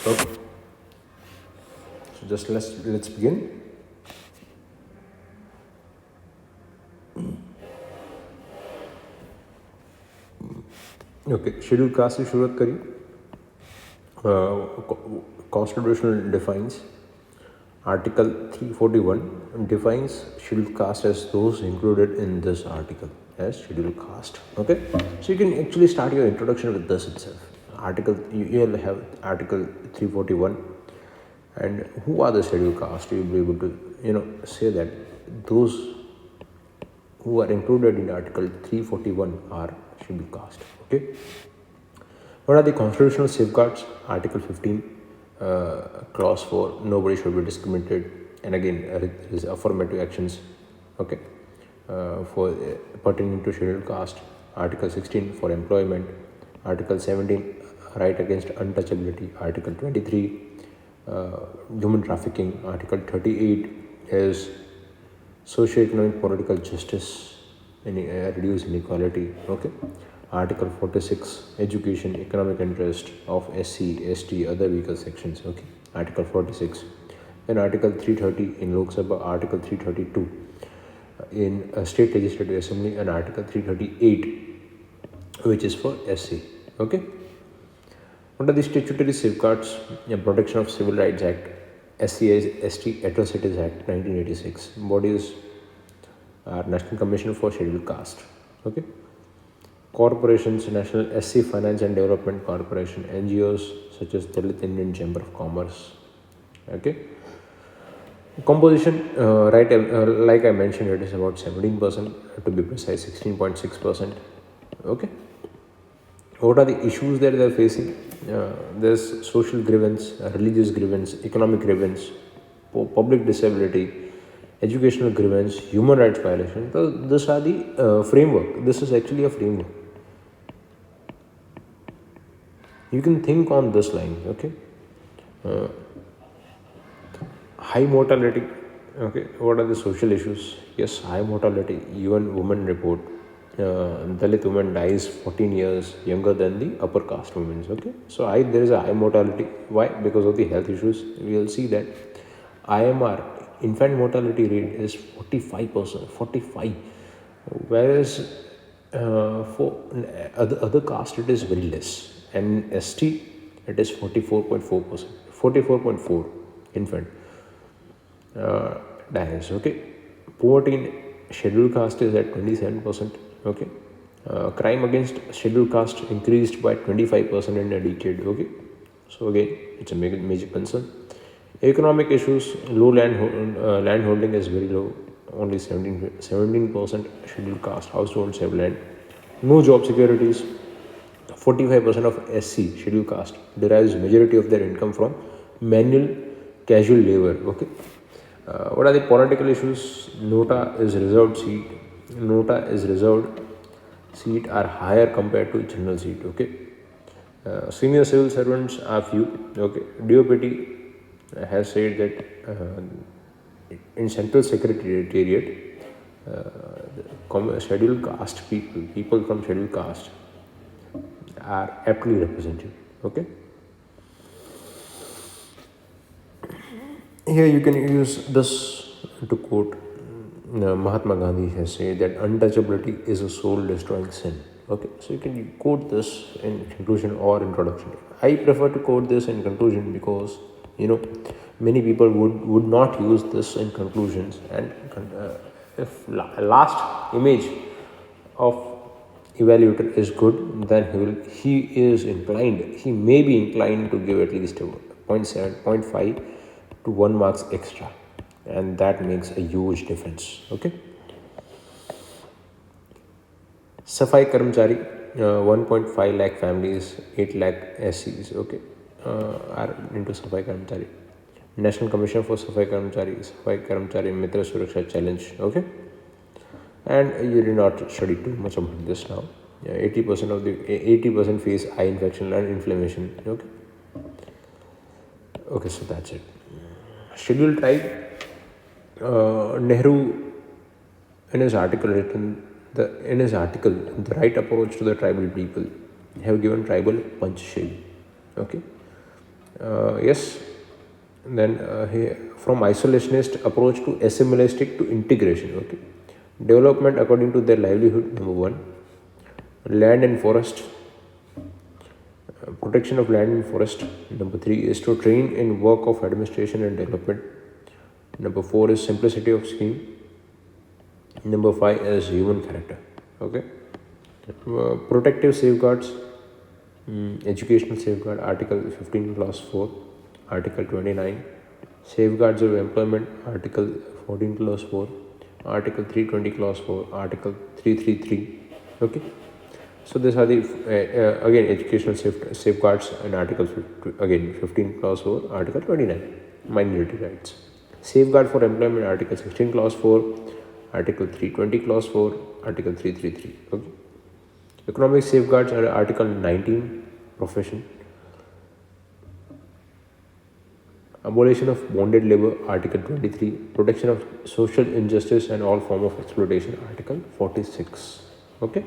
Okay, so just let's begin. Okay, schedule caste से शुरुआत करिए. Constitutional defines Article 341 defines scheduled caste as those included in this article as scheduled caste. Okay, so you can actually start your introduction with this itself. You'll have Article 341, and who are the scheduled caste. You'll be able to say that those who are included in Article 341 are scheduled caste. Okay. What are the constitutional safeguards? Article 15, Clause 4, nobody should be discriminated. And again, there is affirmative actions, okay, for pertaining to scheduled caste. Article 16 for employment. Article 17, right against untouchability. Article 23, human trafficking. Article 38 is socio-economic political justice and reduce inequality. Okay. Article 46, education, economic interest of SC, ST, other weaker sections. Okay. Article 46. Then Article 330 in Lok Sabha, Article 332 in State Legislative Assembly, and Article 338 which is for SC. Okay. What are the statutory safeguards? Protection of Civil Rights Act, SC ST Atrocities Act 1986. Bodies are National Commission for Scheduled Caste. Okay. Corporations, National SC Finance and Development Corporation, NGOs such as Dalit Indian Chamber of Commerce. Okay. Composition, right, like I mentioned, it is about 17%, to be precise, 16.6%. Okay. What are the issues that they are facing? There's social grievance, religious grievance, economic grievance, public disability, educational grievance, human rights violation. So these are the framework. This is actually a framework. You can think on this line. Okay. High mortality. Okay. What are the social issues? Yes, high mortality. UN Women Report. Dalit woman dies 14 years younger than the upper caste women. Okay. So there is a high mortality. Why? Because of the health issues. We will see that IMR, infant mortality rate, is 45%. 45. Whereas for other caste it is very less. And ST it is 44.4%. 44.4 infant dies. Okay. Poverty in scheduled caste is at 27%. Okay. Crime against scheduled caste increased by 25% in a decade. Okay. So again, it's a major concern. Economic issues, low land holding is very low. Only 17% scheduled caste households have land. No job securities. 45% of SC scheduled caste derives majority of their income from manual casual labor. Okay. What are the political issues? Nota is reserved seat. Nota is reserved seat are higher compared to general seat. Okay. Senior civil servants are few. Okay. DOPT has said that in Central Secretariat, scheduled caste people from scheduled caste are aptly represented. Okay. Here you can use this to quote Mahatma Gandhi has said that untouchability is a soul destroying sin. Okay, so you can quote this in conclusion or introduction. I prefer to quote this in conclusion because many people would not use this in conclusions, and if last image of evaluator is good, then he may be inclined to give at least 0.7, 0.5 to 1 marks extra, and that makes a huge difference. Okay. Safai Karmchari, 1.5 lakh families, 8 lakh SCs, okay, are into Safai Karmchari. National Commission for Safai Karmchari Mitra Suraksha Challenge, okay. And you did not study too much about this now. 80% face eye infection and inflammation. Okay. Okay, so that's it. Scheduled tribe. Nehru, in his article, the right approach to the tribal people, have given tribal Panchsheli. Okay. Yes. Then from isolationist approach to assimilastic to integration. Okay. Development according to their livelihood. Number one, land and forest, protection of land and forest. Number three is to train in work of administration and development. Number four is simplicity of scheme. Number five is human character. Okay. Protective safeguards, educational safeguard, Article 15, Clause 4, Article 29, safeguards of employment, Article 14, Clause 4, Article 320, Clause 4, Article 333. Okay. So these are the again educational safeguards and Article again 15 Clause 4, Article 29, minority rights. Safeguard for employment, Article 16 Clause 4, Article 320 Clause 4, Article 333. Okay. Economic safeguards are Article 19, profession. Abolition of bonded labor, Article 23. Protection of social injustice and all form of exploitation, Article 46. Okay.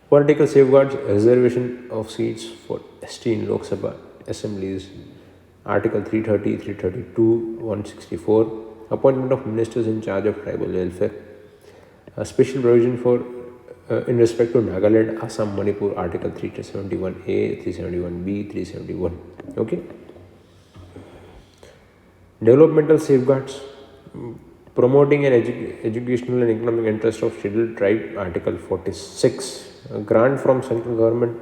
Political safeguards, reservation of seats for ST in Lok Sabha assemblies, Article 330, 332, 164. Appointment of ministers in charge of tribal welfare. A special provision for in respect to Nagaland, Assam, Manipur, Article 371A, 371B, 371. Okay. Developmental safeguards, promoting an educational and economic interest of scheduled tribe, Article 46. A grant from central government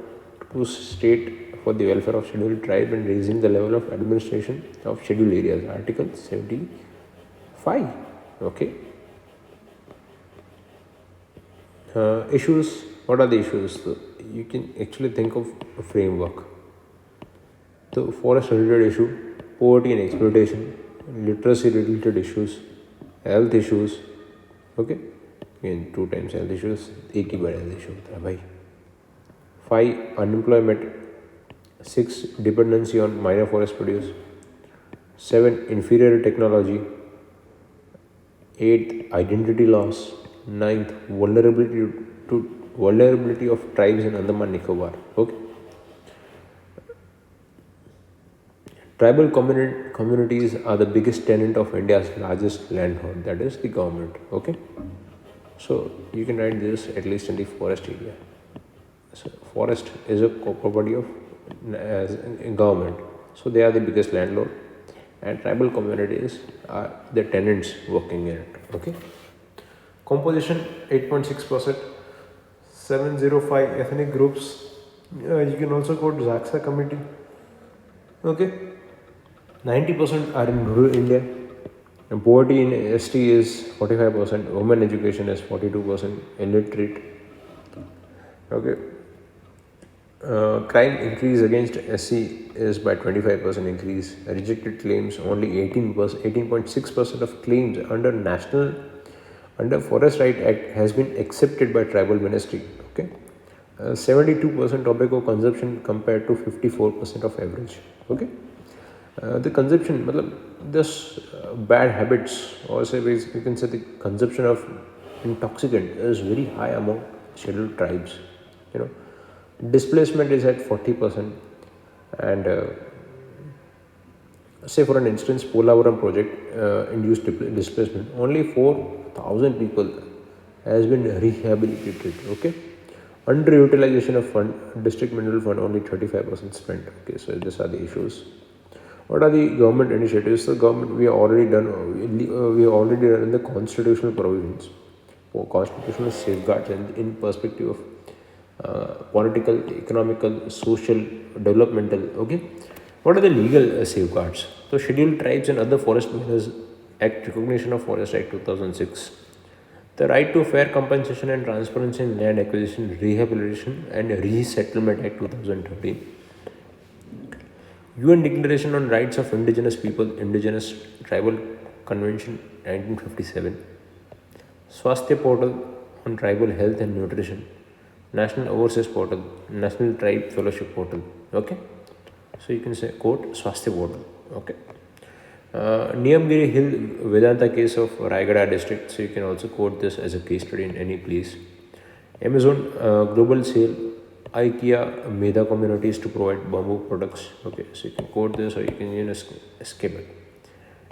to state for the welfare of scheduled tribe and raising the level of administration of scheduled areas, Article 75. Okay. Issues, what are the issues? You can actually think of a framework. The forest related issue, poverty and exploitation, literacy related issues, health issues. Okay. Again, two times health issues, एक ही बड़ा health issue होता है भाई. 5. Unemployment. 6. Dependency on minor forest produce. 7. Inferior technology. 8. Identity loss. 9th. Vulnerability of tribes in Andaman Nicobar. Okay. Tribal communities are the biggest tenant of India's largest landholding, that is the government. Okay. So you can write this at least in the forest area. So forest is a property of government. So they are the biggest landlord, and tribal communities are the tenants working in it. Okay. Composition 8.6%. 705 ethnic groups. You can also quote Zaksa committee. Okay. 90% are in rural India. And poverty in ST is 45%, women education is 42%, illiterate. Okay. Crime increase against SC is by 25% increase. Rejected claims, only 18.6% of claims under Forest Right Act has been accepted by tribal ministry. Okay. 72% tobacco consumption compared to 54% of average. Okay. The consumption, this bad habits, or say you can say the consumption of intoxicant is very high among scheduled tribes. Displacement is at 40%, and say for an instance, Polavaram project induced displacement. Only 4,000 people has been rehabilitated. Okay. Underutilization of fund, district mineral fund, only 35% spent. Okay, so these are the issues. What are the government initiatives? The government we have already done the constitutional provisions for constitutional safeguards and in perspective of political, economical, social, developmental. Okay, what are the legal safeguards? So Scheduled Tribes and Other Forest Matters Act, recognition of Forest Act 2006. The right to fair compensation and transparency in land acquisition, rehabilitation and resettlement Act 2013. UN Declaration on Rights of Indigenous People, Indigenous Tribal Convention 1957. Swasthya Portal on Tribal Health and Nutrition. National Overseas Portal, National Tribe Fellowship Portal. Okay. So you can say quote Swasthya Portal. Okay. Niyamgiri Hill Vedanta case of Raigada district. So you can also quote this as a case study in any place. Amazon global sale IKEA Meda Communities to provide bamboo products. Okay, so you can quote this or you can escape it.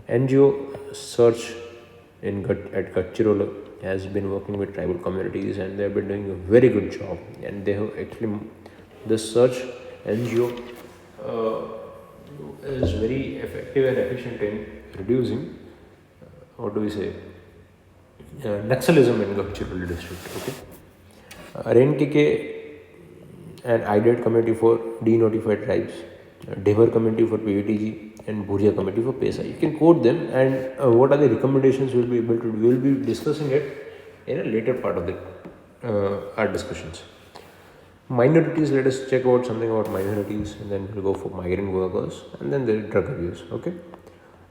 NGO Search at Gachirula has been working with tribal communities and they have been doing a very good job. And they have actually, this Search NGO is very effective and efficient in reducing, what do we say, Naxalism in Gachirula district. Okay, RNKK and IDET committee for denotified tribes, Devar committee for PVTG, and Bhuria committee for PESA. You can quote them, and what are the recommendations we'll be able to do. We will be discussing it in a later part of the our discussions. Minorities, let us check out something about minorities, and then we'll go for migrant workers, and then the drug abuse. Okay,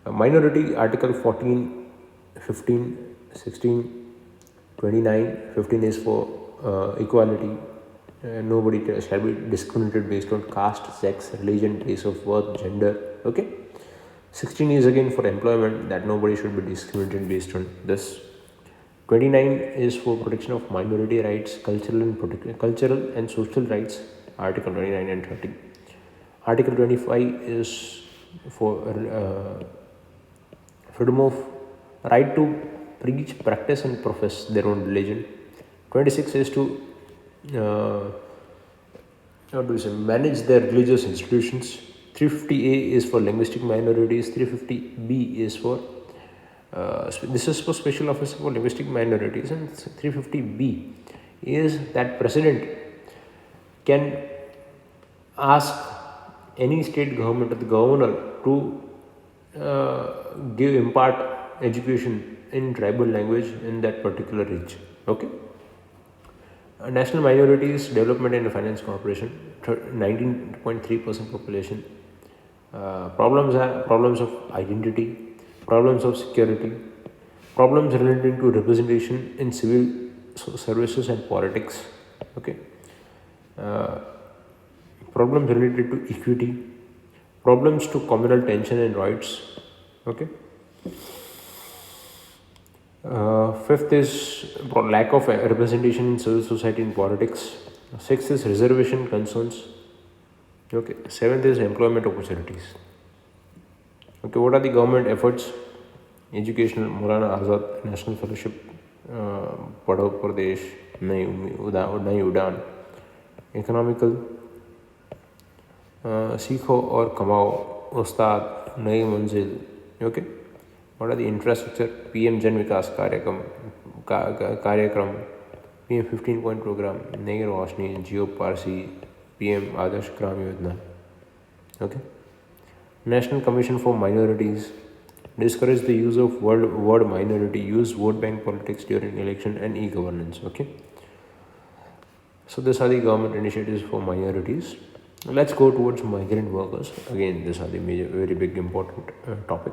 minority article 14, 15, 16, 29, 15 is for equality. Nobody shall be discriminated based on caste, sex, religion, place of birth, gender. Okay, 16 is again for employment, that nobody should be discriminated based on this. 29 is for protection of minority rights, cultural and social rights, article 29 and 30. Article 25 is for freedom of right to preach, practice and profess their own religion. 26 is to manage their religious institutions. 350A is for linguistic minorities. 350B is for this is for special officer for linguistic minorities, and 350B is that president can ask any state government or the governor to impart education in tribal language in that particular region. Okay. National Minorities Development and Finance Corporation, 19.3% population. Problems of identity, problems of security, problems relating to representation in civil services and politics. Okay, problems related to equity, problems to communal tension and rights. Okay. Fifth is lack of representation in civil society and politics. Sixth is reservation concerns. Okay. Seventh is employment opportunities. Okay, what are the government efforts? Educational, Maulana Azad National Fellowship, Padho Pradesh, Nai Udan. Economical, Sikho or Kamao, Ustad, Nai Manzil. Okay. What are the infrastructure? PM Jan Vikas Karyakram, PM 15-point program, Nair Roshni, Jio Parsi, PM Adarsh Gram Yojana. Okay. National Commission for Minorities discourage the use of word minority, use vote bank politics during election and e-governance. Okay. So these are the government initiatives for minorities. Let's go towards migrant workers. Again, these are the very big important topic.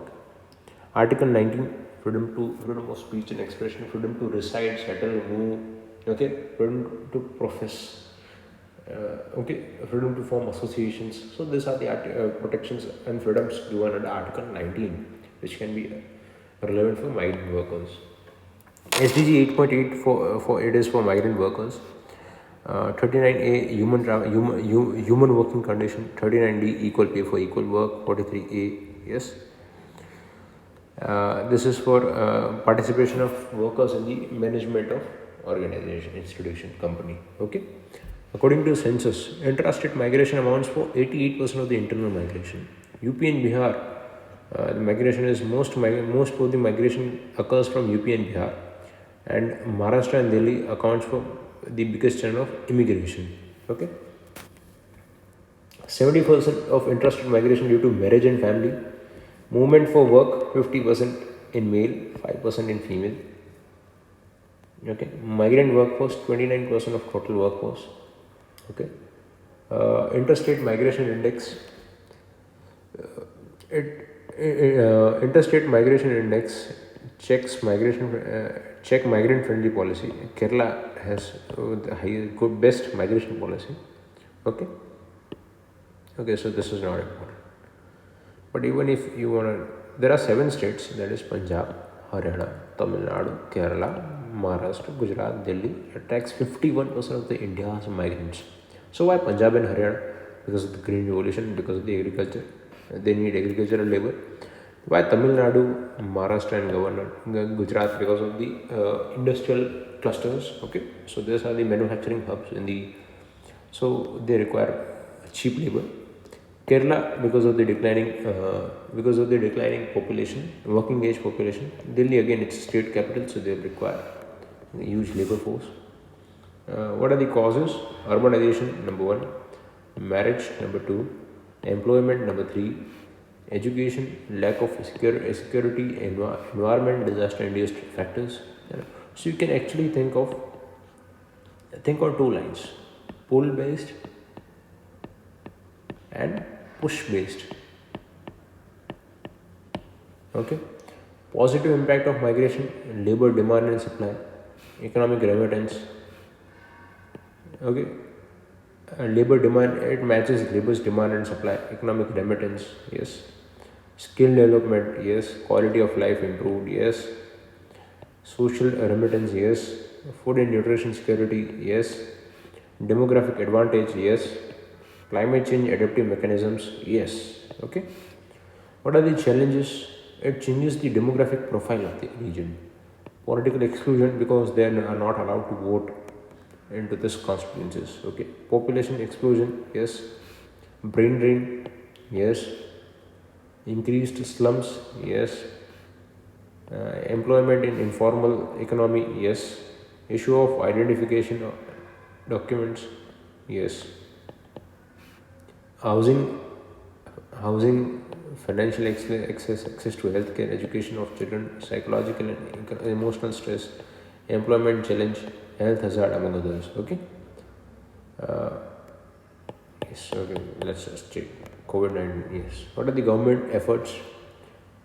Article 19, freedom of speech and expression, freedom to reside, settle, move, okay, freedom to profess, okay, freedom to form associations. So these are the protections and freedoms given under Article 19, which can be relevant for migrant workers. SDG 8.8 for it is for migrant workers. 39A human working condition. 39D equal pay for equal work. 43A yes. This is for participation of workers in the management of organization, institution, company. Okay. According to census, intrastate migration amounts for 88% of the internal migration. UP and Bihar, the migration is most of the migration occurs from UP and Bihar, and Maharashtra and Delhi accounts for the biggest chunk of immigration. Okay. 70% of intrastate migration due to marriage and family. Movement for work, 50% in male, 5% in female. Okay. Migrant workforce, 29% of total workforce. Okay. Interstate migration index. Interstate migration index checks check migrant friendly policy. Kerala has the best migration policy. Okay. Okay. So this is not important. But even if you want to, there are 7 states, that is Punjab, Haryana, Tamil Nadu, Kerala, Maharashtra, Gujarat, Delhi, attracts 51% of the India's migrants. So why Punjab and Haryana? Because of the green revolution, because of the agriculture. They need agricultural labor. Why Tamil Nadu, Maharashtra and Gujarat? Because of the industrial clusters. Okay, so these are the manufacturing hubs in the, so they require cheap labor. Kerala, because of the declining population, working age population. Delhi, again, it's state capital, so they require a huge labor force. What are the causes? Urbanization, number one. Marriage, number two. Employment, number three. Education, lack of security, environment, disaster-induced factors. So you can actually think on two lines: pull-based and push-based. Okay. Positive impact of migration: labor demand and supply, economic remittance. Okay. Labor demand, it matches labor's demand and supply, economic remittance, yes. Skill development, yes. Quality of life improved, yes. Social remittance, yes. Food and nutrition security, yes. Demographic advantage, yes. Climate change adaptive mechanisms, yes. Okay. What are the challenges? It changes the demographic profile of the region. Political exclusion, because they are not allowed to vote into this constituencies. Okay. Population explosion, yes. Brain drain, yes. Increased slums, yes. Employment in informal economy, yes. Issue of identification of documents, yes. Housing, financial access to healthcare, education of children, psychological and emotional stress, employment challenge, health hazard, among others. Okay. Yes. Okay. Let's just check COVID-19. Yes. What are the government efforts?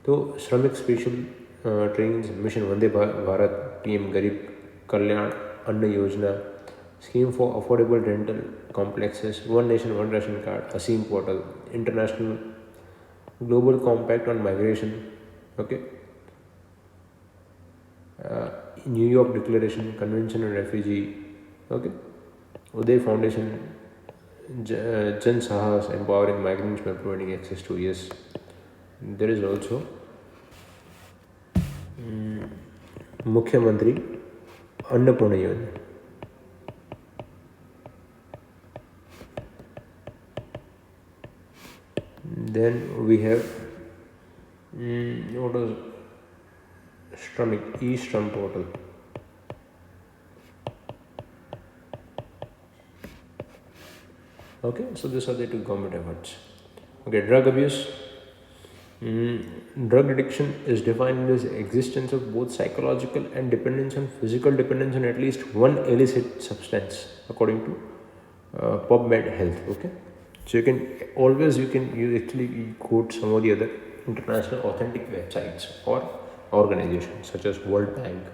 So Shramik special trains, Mission Vande Bharat, PM Garib Kalyan Anna Yojana, scheme for affordable rental complexes, One Nation One Ration Card, Asim portal, international global compact on migration. Okay. New York Declaration, Convention on Refugee. Okay. Uday Foundation, Jan Sahas, empowering migrants by providing access to, yes. There is also Mukhyamantri Annapurna Yojana. Then we have what was Shramik, e-Shram portal. Okay, so these are the two government efforts. Okay, drug abuse. Drug addiction is defined as existence of both psychological and dependence on physical dependence on at least one illicit substance, according to PubMed Health. Okay, so you actually quote some of the other international authentic websites or organizations such as World Bank.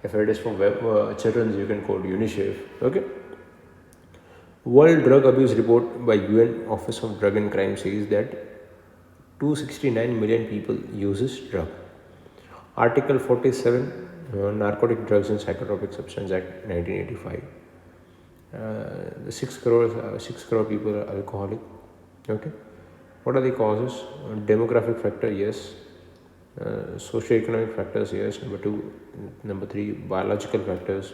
If it is for children, you can quote UNICEF. Okay. World Drug Abuse Report by UN Office of Drug and Crime says that 269 million people uses drug. Article 47, Narcotic Drugs and Psychotropic Substance Act 1985. The 6 crore people are alcoholic. Okay. What are the causes? Demographic factor, yes. Socioeconomic factors, yes. Number three, biological factors,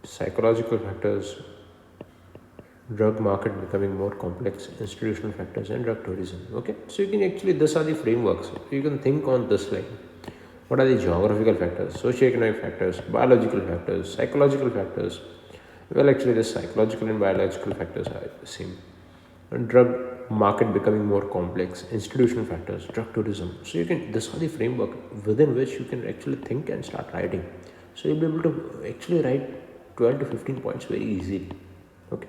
psychological factors, drug market becoming more complex, institutional factors, and drug tourism. Okay, so you can actually, these are the frameworks. You can think on this line. What are the geographical factors, socioeconomic factors, biological factors, psychological factors? Well, actually, the psychological and biological factors are the same. And drug market becoming more complex, institutional factors, drug tourism. So you can, this are the framework within which you can actually think and start writing. So you'll be able to actually write 12 to 15 points very easily. Okay.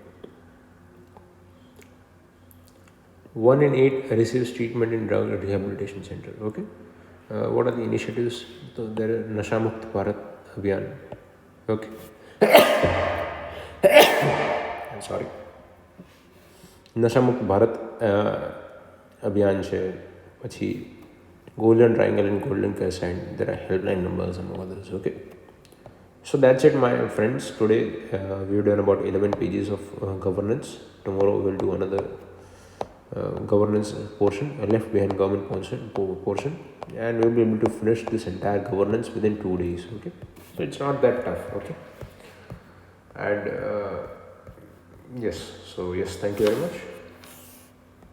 1 in 8 receives treatment in drug rehabilitation center. Okay. What are the initiatives? So there is Nasha Mukt Bharat Abhiyan. Okay. I'm sorry. Nasha Mukt Bharat Abhiyan છે, પછી Golden Triangle and Golden Crescent. There are helpline numbers among others. Okay. So that's it, my friends. Today we've done about 11 pages of governance. Tomorrow we'll do another governance portion, a left behind government portion, and we'll be able to finish this entire governance within 2 days. Okay, so it's not that tough. Okay, and yes, so yes, thank you very much.